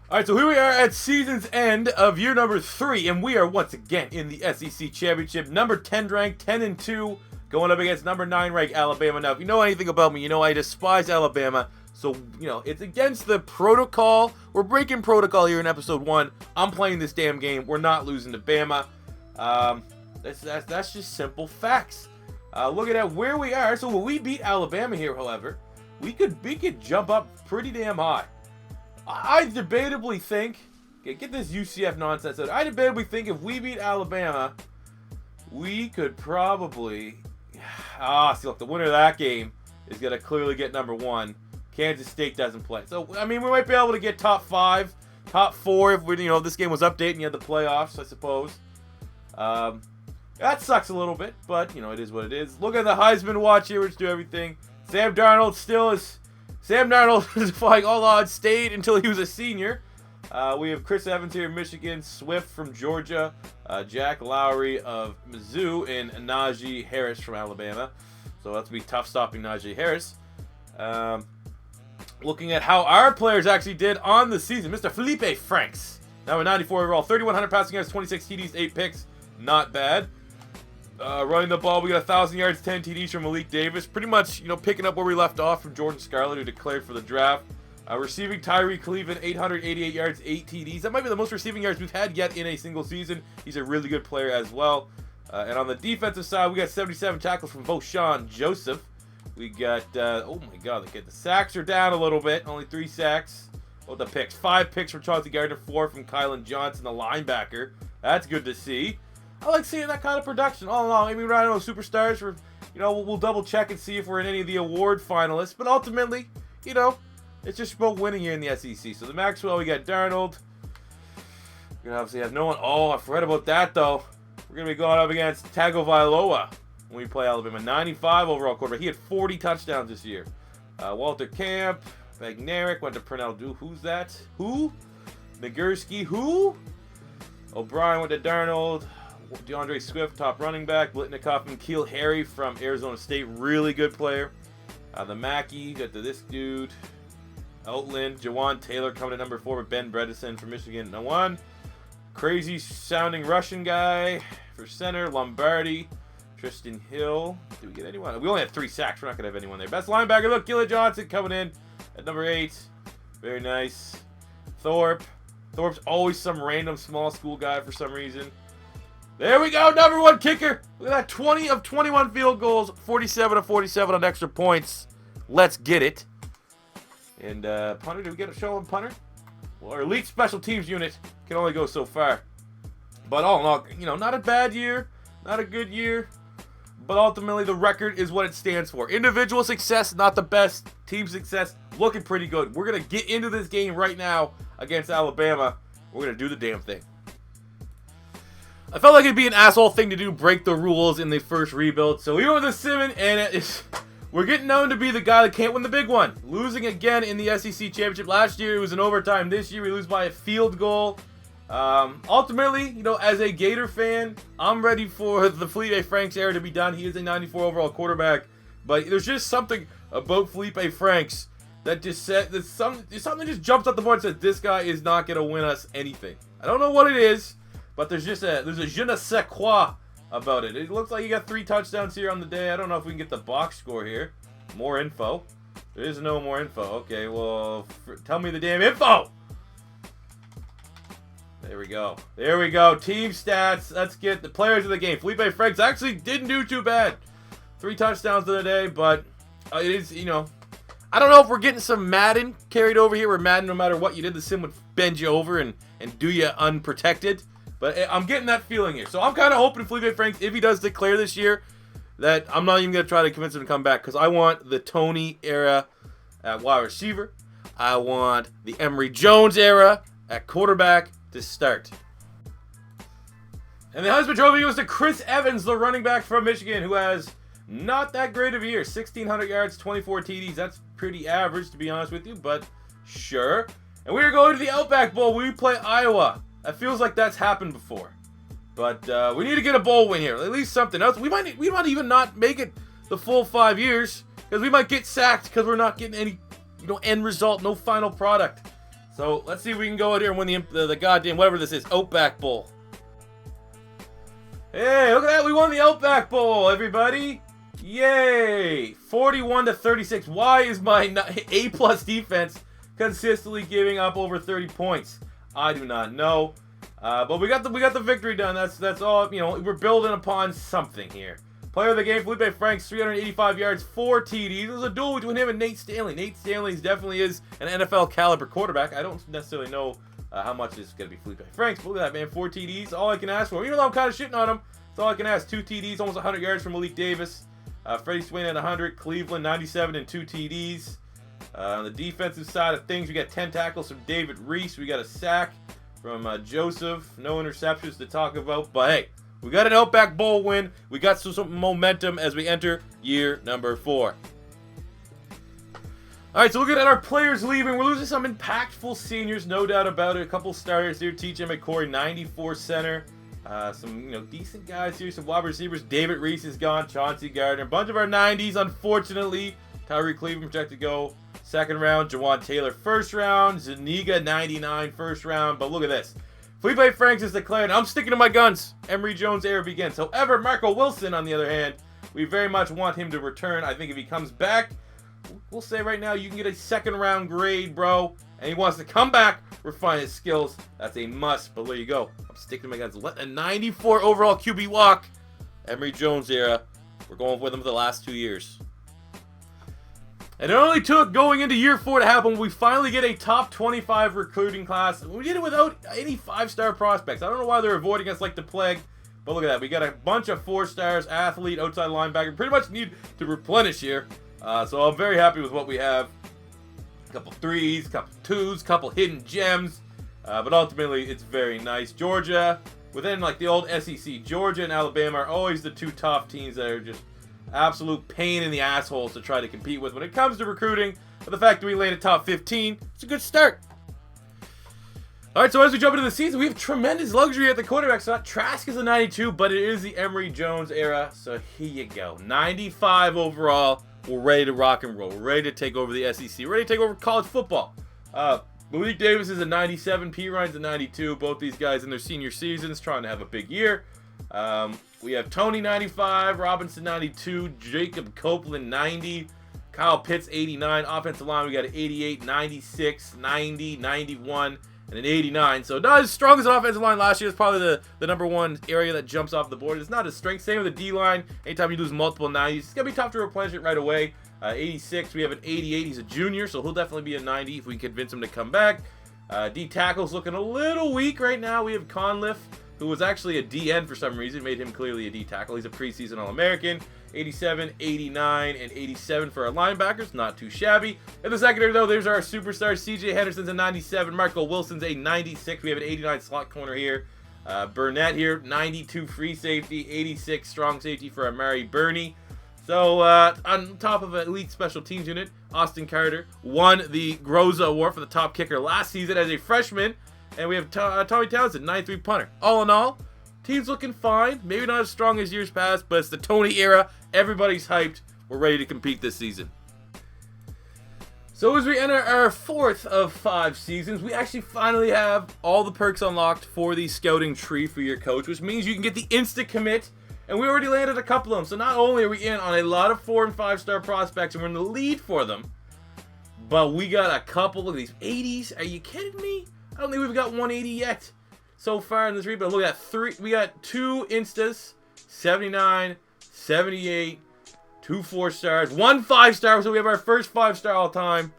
Speaker 1: All right, so here we are at season's end of year number 3, and we are once again in the SEC championship, number 10 ranked, 10-2, going up against number 9 ranked Alabama. Now, if you know anything about me, you know I despise Alabama. So, it's against the protocol. We're breaking protocol here in episode 1. I'm playing this damn game. We're not losing to Bama. That's just simple facts. Looking at where we are. So when we beat Alabama here, however, we could jump up pretty damn high. I debatably think, get this UCF nonsense out. I debatably think if we beat Alabama, we could probably, see, look, the winner of that game is going to clearly get number 1. Kansas State doesn't play. So, I mean, we might be able to get top 5, top 4 if this game was updated and you had the playoffs, I suppose. That sucks a little bit, but, it is what it is. Look at the Heisman watch here, which do everything. Sam Darnold is defying all odds, stayed until he was a senior. We have Chris Evans here, Michigan, Swift from Georgia, Jack Lowry of Mizzou, and Najee Harris from Alabama. So that's going to be tough stopping Najee Harris. Looking at how our players actually did on the season. Mr. Felipe Franks, now a 94 overall, 3,100 passing yards, 26 TDs, 8 picks. Not bad. Running the ball, we got 1,000 yards, 10 TDs from Malik Davis. Pretty much, picking up where we left off from Jordan Scarlett, who declared for the draft. Receiving Tyree Cleveland, 888 yards, 8 TDs. That might be the most receiving yards we've had yet in a single season. He's a really good player as well. And on the defensive side, we got 77 tackles from Shawn Joseph. We got, oh my God, the sacks are down a little bit. Only 3 sacks. Oh, the picks. 5 picks from Chauncey Gardner, 4 from Kylan Johnson, the linebacker. That's good to see. I like seeing that kind of production. All in all, maybe we're not on superstars. We'll double check and see if we're in any of the award finalists. But ultimately, it's just about winning here in the SEC. So the Maxwell, we got Darnold. We're gonna obviously have no one. Oh, I forgot about that though. We're gonna be going up against Tagovailoa when we play Alabama. 95 overall quarterback. He had 40 touchdowns this year. Walter Camp, Bagnerick went to Purnell. Who's that? Who? Nagurski. Who? O'Brien went to Darnold. DeAndre Swift, top running back. Blitnikoff and Keel Harry from Arizona State, really good player. The Mackey, got this dude. Outland, Juwan Taylor coming to number 4 with Ben Bredesen from Michigan. No one. Crazy sounding Russian guy for center. Lombardi, Tristan Hill. Did we get anyone? We only had 3 sacks. We're not going to have anyone there. Best linebacker, look, Gillett Johnson coming in at number 8. Very nice. Thorpe's always some random small school guy for some reason. There we go, number 1 kicker. Look at that, 20 of 21 field goals, 47 of 47 on extra points. Let's get it. And punter, did we get a show on punter? Well, our elite special teams unit can only go so far. But all in all, not a bad year, not a good year. But ultimately, the record is what it stands for. Individual success, not the best. Team success, looking pretty good. We're going to get into this game right now against Alabama. We're going to do the damn thing. I felt like it'd be an asshole thing to do, break the rules in the first rebuild. So we went with the Simmon, and we're getting known to be the guy that can't win the big one. Losing again in the SEC championship. Last year, it was in overtime. This year, we lose by a field goal. Ultimately, as a Gator fan, I'm ready for the Felipe Franks era to be done. He is a 94 overall quarterback. But there's just something about Felipe Franks that just said that something just jumps up the board and says this guy is not going to win us anything. I don't know what it is. But there's a je ne sais quoi about it. It looks like he got 3 touchdowns here on the day. I don't know if we can get the box score here. More info. There is no more info. Okay, well, tell me the damn info. There we go. There we go. Team stats. Let's get the players of the game. Felipe Franks actually didn't do too bad. 3 touchdowns the other day, but it is, you know, I don't know if we're getting some Madden carried over here, where Madden, no matter what you did, the sim would bend you over and do you unprotected. But I'm getting that feeling here. So I'm kind of hoping Felipe Franks, if he does declare this year, that I'm not even going to try to convince him to come back, because I want the Tony era at wide receiver. I want the Emory Jones era at quarterback to start. And the Heisman Trophy goes to Chris Evans, the running back from Michigan, who has not that great of a year. 1,600 yards, 24 TDs. That's pretty average, to be honest with you, but sure. And we are going to the Outback Bowl. We play Iowa. That feels like that's happened before. But we need to get a bowl win here. At least something else. We might even not make it the full 5 years, because we might get sacked because we're not getting any, you know, end result, no final product. So let's see if we can go out here and win the goddamn, whatever this is, Outback Bowl. Hey, look at that. We won the Outback Bowl, everybody. Yay. 41-36. Why is my A+ defense consistently giving up over 30 points? I do not know. But we got the victory done. That's all. You know, we're building upon something here. Player of the game, Felipe Franks, 385 yards, 4 TDs. It was a duel between him and Nate Stanley. Nate Stanley definitely is an NFL caliber quarterback. I don't necessarily know how much is going to be Felipe Franks, but look at that, man. 4 TDs, all I can ask for. Even though I'm kind of shitting on him, that's all I can ask. 2 TDs, almost 100 yards from Malik Davis. Freddie Swain at 100. Cleveland, 97 and 2 TDs. On the defensive side of things, we got 10 tackles from David Reese. We got a sack from Joseph. No interceptions to talk about, but hey, we got an Outback Bowl win. We got some momentum as we enter year number 4. All right, so looking at our players leaving, we're losing some impactful seniors, no doubt about it. A couple starters here. TJ McCoy, 94 center. Some decent guys here. Some wide receivers. David Reese is gone. Chauncey Gardner. A bunch of our 90s, unfortunately. Tyree Cleveland projected to go 2nd round. Jawan Taylor 1st round. Zuniga 99 1st round. But look at this. Felipe Franks is declared. I'm sticking to my guns. Emory Jones era begins. However, Marco Wilson, on the other hand, we very much want him to return. I think if he comes back, we'll say right now you can get a 2nd round grade, bro. And he wants to come back, refine his skills. That's a must. But there you go. I'm sticking to my guns. Let a 94 overall QB walk. Emory Jones era. We're going with him for the last 2 years. And it only took going into year 4 to happen. We finally get a top 25 recruiting class. We did it without any 5-star prospects. I don't know why they're avoiding us like the plague. But look at that. We got a bunch of 4-stars, athlete, outside linebacker. Pretty much need to replenish here. So I'm very happy with what we have. A couple 3s, couple 2s, couple hidden gems. But ultimately, it's very nice. Georgia, within like the old SEC, Georgia and Alabama are always the 2 tough teams that are just absolute pain in the assholes to try to compete with when it comes to recruiting. But the fact that we landed top 15, it's a good start. All right, so as we jump into the season, we have tremendous luxury at the quarterback spot. Trask is a 92, but it is the Emory Jones era. So here you go. 95 overall. We're ready to rock and roll. We're ready to take over the SEC. We're ready to take over college football. Malik Davis is a 97. P. Ryan's a 92. Both these guys in their senior seasons trying to have a big year. We have Tony 95, Robinson 92, Jacob Copeland 90, Kyle Pitts 89. Offensive line, we got an 88, 96, 90, 91, and an 89. So not as strong as an offensive line last year. It's probably the number 1 area that jumps off the board. It's not as strength. Same with the D-line. Anytime you lose multiple 90s, it's going to be tough to replenish it right away. 86, we have an 88. He's a junior, so he'll definitely be a 90 if we can convince him to come back. D-tackle's looking a little weak right now. We have Conliffe, who was actually a DN for some reason, made him clearly a D-tackle. He's a preseason All-American. 87, 89, and 87 for our linebackers. Not too shabby. In the secondary, though, there's our superstars. CJ Henderson's a 97. Marco Wilson's a 96. We have an 89 slot corner here. Burnett here, 92 free safety. 86 strong safety for Amari Burney. So, on top of an elite special teams unit, Austin Carter won the Groza Award for the top kicker last season as a freshman. And we have Tommy Townsend, 93 punter. All in all, team's looking fine. Maybe not as strong as years past, but it's the Tony era. Everybody's hyped. We're ready to compete this season. So as we enter our 4th of 5 seasons, we actually finally have all the perks unlocked for the scouting tree for your coach, which means you can get the instant commit. And we already landed a couple of them. So not only are we in on a lot of 4- and 5-star prospects, and we're in the lead for them, but we got a couple of these 80s. Are you kidding me? I don't think we've got 180 yet. so far in this rebuild. Look at that. We got 2 instas, 79, 78, 2 4-stars, 1 5-star. So we have our first 5-star all time.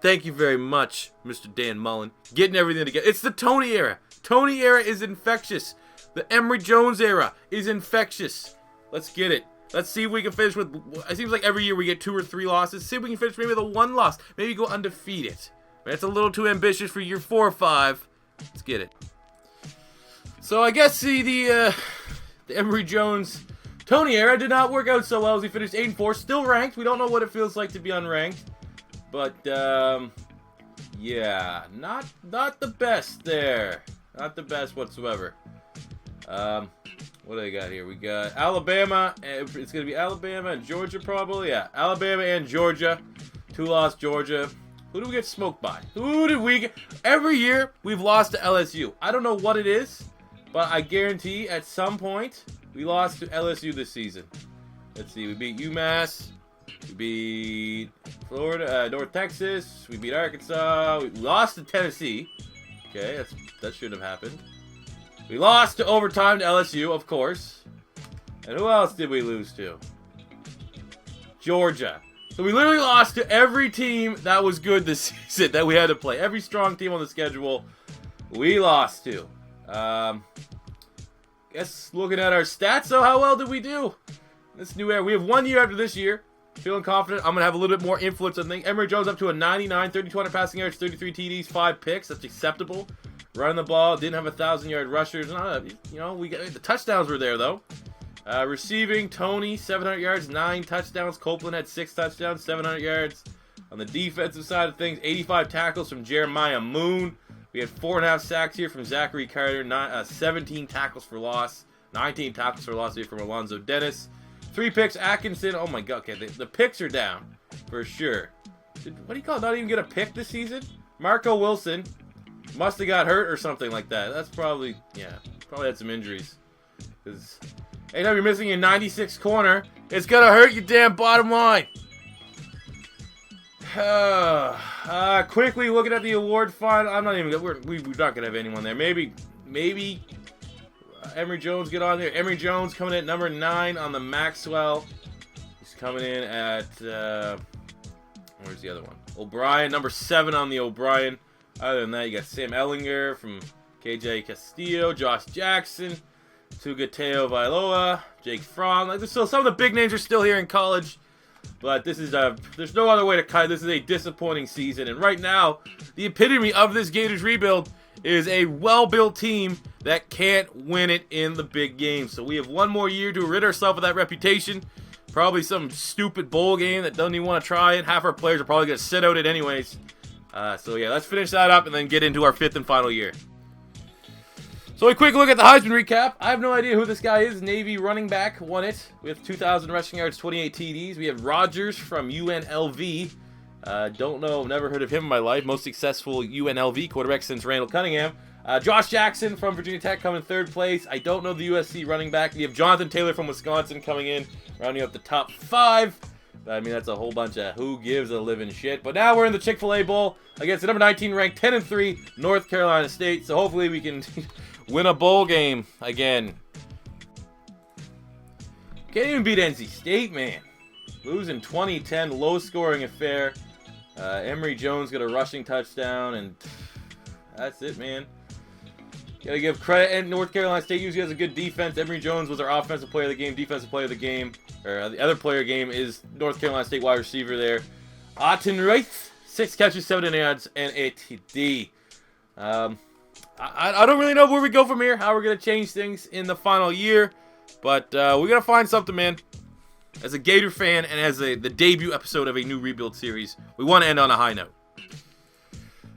Speaker 1: Thank you very much, Mr. Dan Mullen. Getting everything together. It's the Tony era. Tony era is infectious. The Emory Jones era is infectious. Let's get it. Let's see if we can finish with... It seems like every year we get 2 or 3 losses. See if we can finish maybe with a 1 loss. Maybe go undefeated. That's a little too ambitious for year 4 or 5. Let's get it. So I guess the Emory Jones Tony era did not work out so well as he finished 8-4. Still ranked. We don't know what it feels like to be unranked. But, yeah. Not the best there. Not the best whatsoever. What do they got here? We got Alabama. It's going to be Alabama and Georgia probably. Yeah, Alabama and Georgia. 2-loss Georgia. Who do we get smoked by? Who did we get? Every year, we've lost to LSU. I don't know what it is, but I guarantee at some point, we lost to LSU this season. Let's see. We beat UMass. We beat Florida, North Texas. We beat Arkansas. We lost to Tennessee. Okay, that shouldn't have happened. We lost to overtime to LSU, of course. And who else did we lose to? Georgia. So we literally lost to every team that was good this season that we had to play. Every strong team on the schedule, we lost to. Guess looking at our stats, so how well did we do? This new era. We have 1 year after this year. Feeling confident. I'm going to have a little bit more influence on things. Emory Jones up to a 99, 3,200 passing yards, 33 TDs, 5 picks. That's acceptable. Running the ball, didn't have 1,000-yard rushers. You know, the touchdowns were there, though. Receiving, Tony, 700 yards, 9 touchdowns. Colton had 6 touchdowns, 700 yards. On the defensive side of things, 85 tackles from Jeremiah Moon. We had 4.5 sacks here from Zachary Carter, 17 tackles for loss, 19 tackles for loss here from Alonzo Dennis. 3 picks, Atkinson. Oh, my God. Okay, the picks are down for sure. What do you call it? Not even get a pick this season? Marco Wilson. Must have got hurt or something like that. That's probably, probably had some injuries. Because anytime you're missing your 96 corner, it's going to hurt your damn bottom line. Quickly looking at the award fund. I'm not even, we're not going to have anyone there. Maybe Emory Jones get on there. Emory Jones coming in at number 9 on the Maxwell. He's coming in at, where's the other one? O'Brien, number 7 on the O'Brien. Other than that, you got Sam Ellinger from KJ Castillo, Josh Jackson, Tugateo Vailoa, Jake Fromm. So some of the big names are still here in college, but this is there's no other way to cut. This is a disappointing season, and right now, the epitome of this Gators rebuild is a well-built team that can't win it in the big game. So we have 1 more year to rid ourselves of that reputation. Probably some stupid bowl game that doesn't even want to try it. Half our players are probably going to sit out it anyways. So yeah, let's finish that up and then get into our 5th and final year. So a quick look at the Heisman recap. I have no idea who this guy is. Navy running back won it with 2,000 rushing yards, 28 TDs. We have Rogers from UNLV. Don't know, never heard of him in my life. Most successful UNLV quarterback since Randall Cunningham. Josh Jackson from Virginia Tech coming in 3rd place. I don't know the USC running back. We have Jonathan Taylor from Wisconsin coming in, rounding up the top 5. I mean, that's a whole bunch of who gives a living shit. But now we're in the Chick-fil-A Bowl against the number 19 ranked 10-3 North Carolina State. So hopefully we can win a bowl game again. Can't even beat NC State, man. Losing 20-10, low-scoring affair. Emory Jones got a rushing touchdown, and that's it, man. Gotta give credit. And North Carolina State usually has a good defense. Emory Jones was our offensive player of the game, defensive player of the game. Or the other player of the game is North Carolina State wide receiver there. Ottenreich, 6 catches, 7 yards, and a TD. I don't really know where we go from here, how we're going to change things in the final year. But we're going to find something, man. As a Gator fan and as the debut episode of a new rebuild series, we want to end on a high note.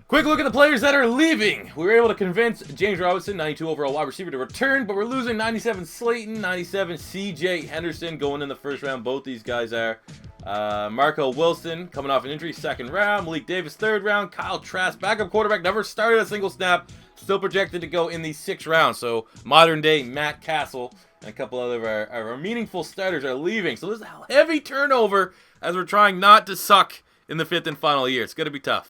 Speaker 1: Quick look at the players that are leaving. We were able to convince James Robinson, 92 overall wide receiver, to return, but we're losing 97 Slayton, 97 CJ Henderson going in the 1st round. Both these guys are. Marco Wilson coming off an injury, 2nd round. Malik Davis, 3rd round. Kyle Trask, backup quarterback, never started a single snap. Still projected to go in the 6th round. So modern day Matt Castle and a couple other of our meaningful starters are leaving. So there's a heavy turnover as we're trying not to suck in the 5th and final year. It's going to be tough.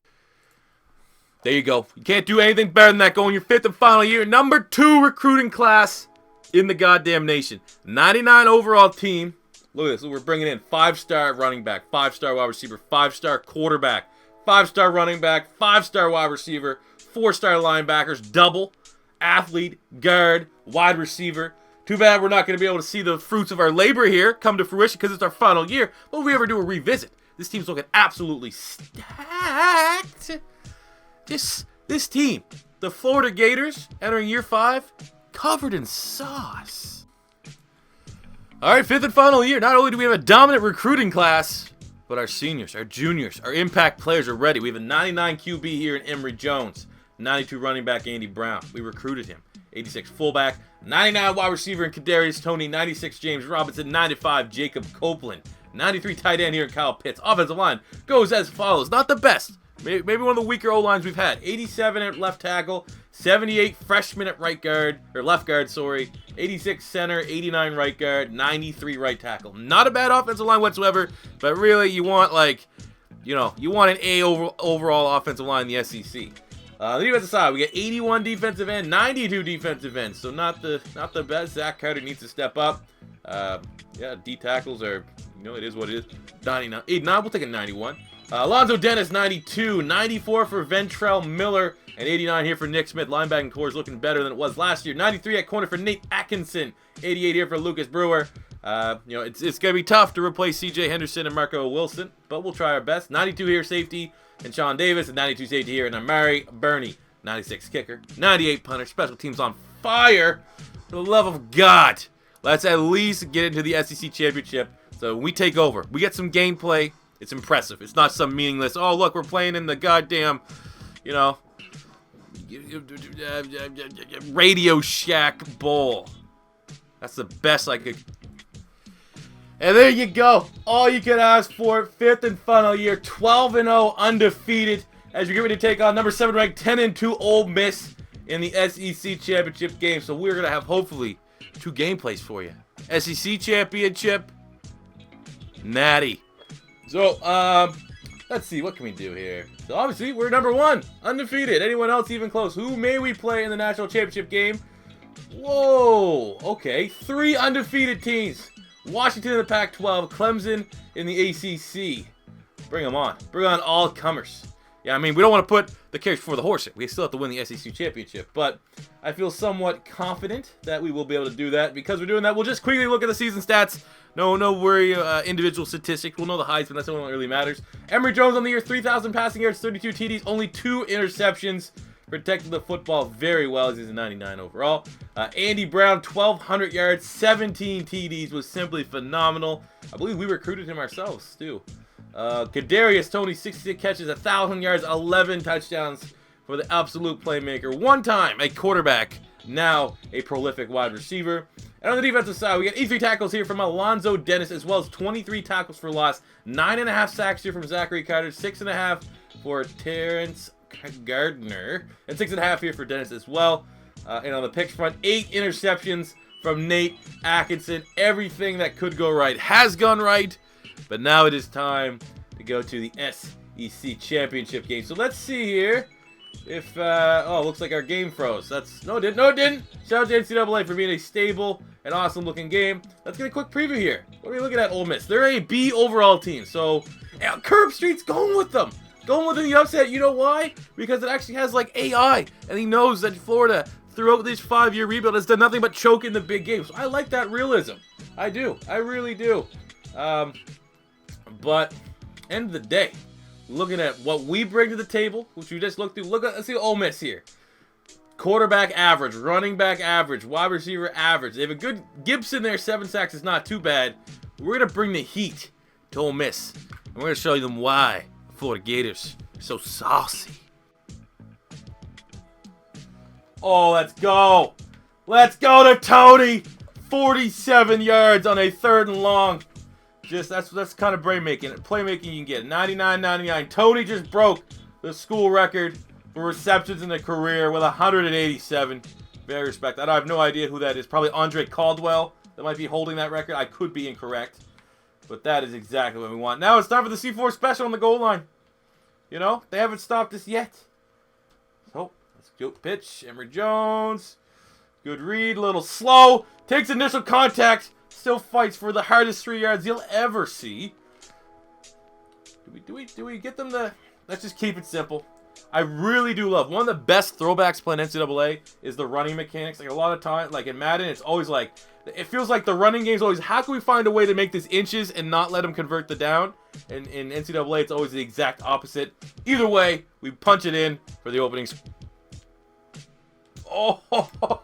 Speaker 1: There you go. You can't do anything better than that going your 5th and final year. Number 2 recruiting class in the goddamn nation. 99 overall team. Look at this. Look, we're bringing in 5-star running back, 5-star wide receiver, 5-star quarterback, 5-star running back, 5-star wide receiver, 4-star linebackers, double, athlete, guard, wide receiver. Too bad we're not going to be able to see the fruits of our labor here come to fruition because it's our final year. But if we ever do a revisit, this team's looking absolutely stacked. This team, the Florida Gators, entering year 5, covered in sauce. All right, 5th and final year. Not only do we have a dominant recruiting class, but our seniors, our juniors, our impact players are ready. We have a 99 QB here in Emory Jones, 92 running back Andy Brown. We recruited him. 86 fullback, 99 wide receiver in Kadarius Toney, 96 James Robinson, 95 Jacob Copeland, 93 tight end here in Kyle Pitts. Offensive line goes as follows. Not the best. Maybe one of the weaker O-lines we've had. 87 at left tackle, 78 freshman at right guard, or left guard, sorry. 86 center, 89 right guard, 93 right tackle. Not a bad offensive line whatsoever, but really you want you want an A overall offensive line in the SEC. The defensive side, we get 81 defensive end, 92 defensive ends, so not the best. Zach Carter needs to step up. Yeah, D tackles are, it is what it is. 99, 89, we'll take a 91. Alonzo Dennis, 92, 94 for Ventrell Miller, and 89 here for Nick Smith. Linebacking core is looking better than it was last year. 93 at corner for Nate Atkinson, 88 here for Lucas Brewer. It's going to be tough to replace C.J. Henderson and Marco Wilson, but we'll try our best. 92 here safety, and Shawn Davis, and 92 safety here, and Amari Burney. 96 kicker, 98 punter. Special teams on fire. For the love of God, let's at least get into the SEC championship. So when we take over, we get some gameplay. It's impressive. It's not some meaningless, oh, look, we're playing in the goddamn, Radio Shack Bowl. That's the best I could. And there you go. All you could ask for. 5th and final year. 12-0 undefeated. As you're getting ready to take on number 7 ranked 10-2 Ole Miss in the SEC championship game. So we're going to have hopefully 2 gameplays for you. SEC championship. Natty. So, let's see, what can we do here? So, obviously, we're number 1, undefeated. Anyone else even close? Who may we play in the national championship game? Whoa, okay, 3 undefeated teams. Washington in the Pac-12, Clemson in the ACC. Bring them on. Bring on all comers. Yeah, I mean, we don't want to put the carriage before the horse. We still have to win the SEC championship. But I feel somewhat confident that we will be able to do that. Because we're doing that, we'll just quickly look at the season stats. No worry, individual statistics. We'll know the highs, but that's the only one that really matters. Emory Jones on the year, 3,000 passing yards, 32 TDs, only 2 interceptions. Protected the football very well as he's a 99 overall. Andy Brown, 1,200 yards, 17 TDs, was simply phenomenal. I believe we recruited him ourselves, too. Kadarius Toney, 66 catches, 1,000 yards, 11 touchdowns for the absolute playmaker. One time a quarterback, now a prolific wide receiver. And on the defensive side, we got 83 tackles here from Alonzo Dennis, as well as 23 tackles for loss. 9.5 sacks here from Zachary Carter, 6.5 for Terrence Gardner, and 6.5 here for Dennis as well. And on the picks front, 8 interceptions from Nate Atkinson. Everything that could go right has gone right, but now it is time to go to the SEC championship game. So let's see here. If, looks like our game froze. No, it didn't. Shout out to NCAA for being a stable and awesome looking game. Let's get a quick preview here. What are we looking at, Ole Miss? They're a B overall team. So, Curb Street's going with them. Going with the upset. You know why? Because it actually has, AI. And he knows that Florida, throughout this 5-year rebuild, has done nothing but choke in the big games. So I like that realism. I do. I really do. But, end of the day, looking at what we bring to the table, which we just looked through. Let's see Ole Miss here. Quarterback average, running back average, wide receiver average. They have a good Gibson there. 7 sacks is not too bad. We're going to bring the heat to Ole Miss. And we're going to show them why the Florida Gators are so saucy. Oh, let's go. Let's go to Toney. 47 yards on a 3rd and long. That's kind of playmaking you can get. 99-99. Toney just broke the school record for receptions in the career with 187. Very respected. I have no idea who that is. Probably Andre Caldwell that might be holding that record. I could be incorrect. But that is exactly what we want. Now it's time for the C4 special on the goal line. They haven't stopped us yet. Let's go pitch. Emory Jones. Good read. A little slow. Takes initial contact. Still fights for the hardest 3 yards you'll ever see. Do we get them to... Let's just keep it simple. I really do love... One of the best throwbacks playing NCAA is the running mechanics. Like, a lot of time, like in Madden, it's always like... It feels like the running game is always, how can we find a way to make this inches and not let them convert the down? And in NCAA, it's always the exact opposite. Either way, we punch it in for the openings. Oh,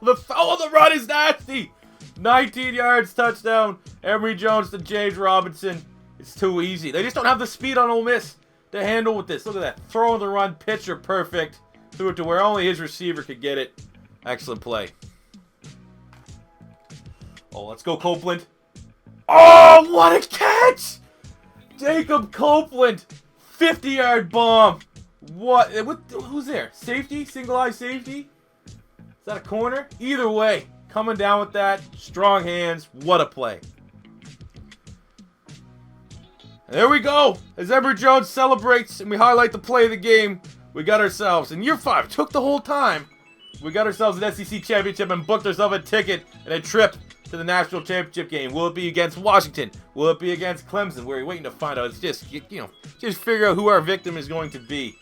Speaker 1: the run is nasty! 19 yards, touchdown. Emory Jones to James Robinson. It's too easy. They just don't have the speed on Ole Miss to handle with this. Look at that. Throw in the run, pitcher perfect. Threw it to where only his receiver could get it. Excellent play. Oh, let's go, Copeland. Oh, what a catch! Jacob Copeland. 50-yard bomb. What? Who's there? Safety? Single-eye safety? Is that a corner? Either way, coming down with that. Strong hands. What a play. And there we go. As Emory Jones celebrates and we highlight the play of the game, we got ourselves, in year 5, took the whole time, we got ourselves an SEC championship and booked ourselves a ticket and a trip to the national championship game. Will it be against Washington? Will it be against Clemson? We're waiting to find out. It's just, just figure out who our victim is going to be.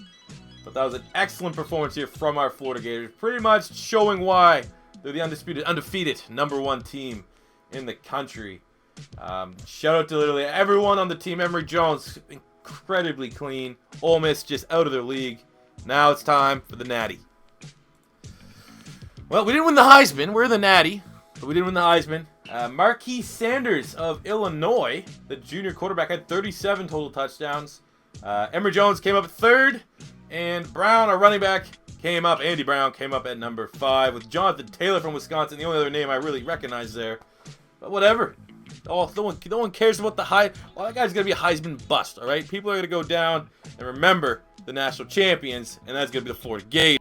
Speaker 1: But that was an excellent performance here from our Florida Gators. Pretty much showing why they're the undefeated #1 team in the country. Shout out to literally everyone on the team. Emory Jones, incredibly clean. Ole Miss just out of their league. Now it's time for the Natty. Well, we didn't win the Heisman. We're the Natty. But we didn't win the Heisman. Marquis Sanders of Illinois, the junior quarterback, had 37 total touchdowns. Emory Jones came up at 3rd. And Brown, our running back, came up. Andy Brown came up at number 5. With Jonathan Taylor from Wisconsin, the only other name I really recognize there. But whatever. Oh, no one cares about the high. Well, that guy's going to be a Heisman bust, all right? People are going to go down and remember the national champions, and that's going to be the Florida Gators.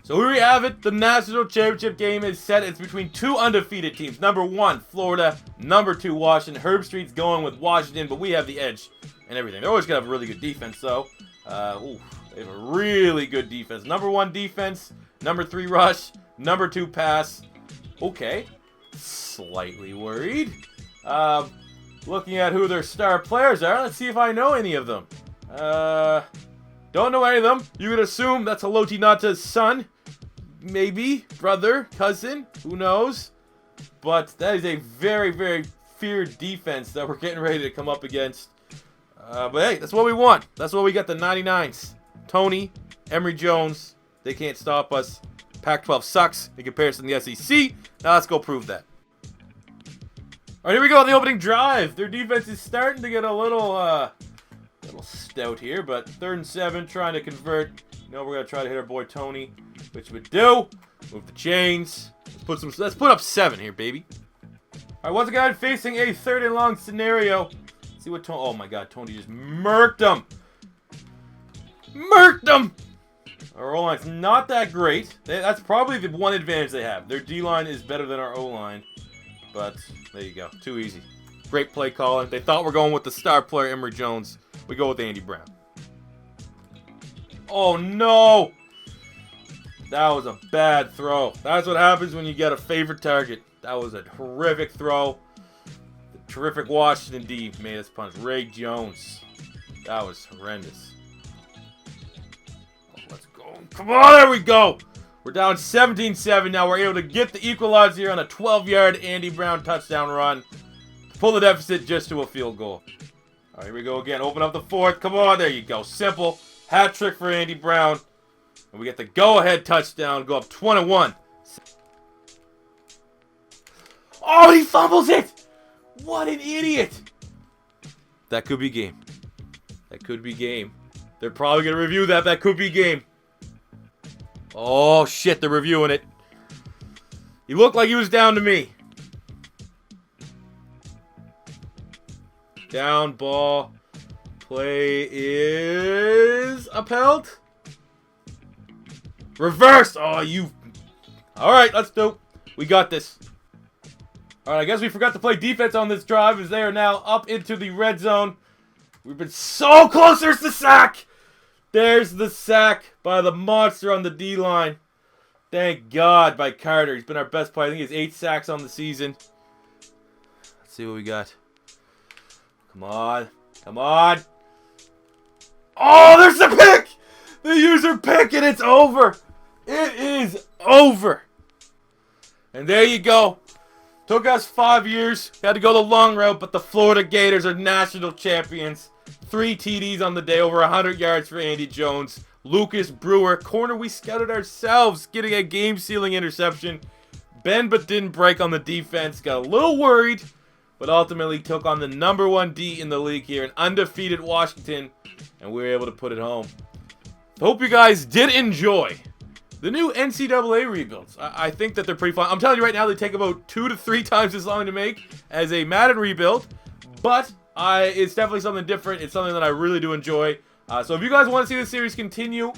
Speaker 1: So here we have it. The national championship game is set. It's between 2 undefeated teams. Number 1, Florida. Number 2, Washington. Herb Street's going with Washington, but we have the edge and everything. They're always going to have a really good defense, though. They have a really good defense. Number 1 defense. Number 3 rush. Number 2 pass. Okay. Slightly worried. Looking at who their star players are. Let's see if I know any of them. Don't know any of them. You could assume that's Haloti Ngata's son. Maybe. Brother. Cousin. Who knows? But that is a very, very feared defense that we're getting ready to come up against. But hey, that's what we want. That's what we got, the 99s. Tony, Emory Jones. They can't stop us. Pac-12 sucks in comparison to the SEC. Now let's go prove that. All right, here we go on the opening drive. Their defense is starting to get a little stout here, but 3rd and 7, trying to convert. We're gonna try to hit our boy Tony, which we do. Move the chains. Let's put up 7 here, baby. All right, once again facing a 3rd and long scenario. Let's see what Tony. Oh my God, Tony just murked him. Murked him. Our O-line's not that great. That's probably the one advantage they have. Their D-line is better than our O-line. But there you go. Too easy. Great play calling. They thought we're going with the star player, Emory Jones. We go with Andy Brown. Oh, no. That was a bad throw. That's what happens when you get a favorite target. That was a horrific throw. The terrific Washington D made us punch. Ray Jones. That was horrendous. Let's go. Come on, there we go. We're down 17-7 now. We're able to get the equalizer here on a 12-yard Andy Brown touchdown run. Pull the deficit just to a field goal. All right, here we go again. Open up the 4th. Come on, there you go. Simple. Hat trick for Andy Brown. And we get the go-ahead touchdown. Go up 21. Oh, he fumbles it. What an idiot. That could be game. That could be game. They're probably going to review that. That could be game. Oh, shit. They're reviewing it. He looked like he was down to me. Down ball. Play is upheld. Reverse. Oh, you. All right, let's do. We got this. All right, I guess we forgot to play defense on this drive as they are now up into the red zone. We've been so close. There's the sack. There's the sack by the monster on the D-line. Thank God by Carter. He's been our best player. I think he has 8 sacks on the season. Let's see what we got. Come on. Come on. Oh, there's the pick! The user pick, and it's over. It is over. And there you go. Took us 5 years. Had to go the long route, but the Florida Gators are national champions. 3 TDs on the day, over 100 yards for Andy Jones. Lucas Brewer, corner we scouted ourselves, getting a game-sealing interception. Bend but didn't break on the defense. Got a little worried, but ultimately took on the #1 D in the league here, an undefeated Washington, and we were able to put it home. Hope you guys did enjoy the new NCAA rebuilds. I think that they're pretty fun. I'm telling you right now, they take about 2 to 3 times as long to make as a Madden rebuild, but it's definitely something different. It's something that I really do enjoy. So if you guys want to see this series continue,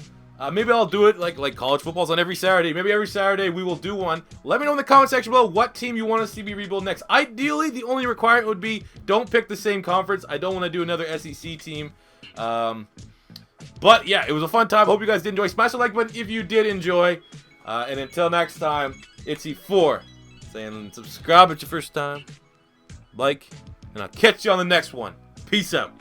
Speaker 1: maybe I'll do it like college football's on every Saturday. Maybe every Saturday we will do one. Let me know in the comment section below what team you want to see me rebuild next. Ideally, the only requirement would be don't pick the same conference. I don't want to do another SEC team. But yeah, it was a fun time. Hope you guys did enjoy. Smash the like button if you did enjoy. And until next time, it's E4 saying subscribe if it's your first time. Like, and I'll catch you on the next one. Peace out.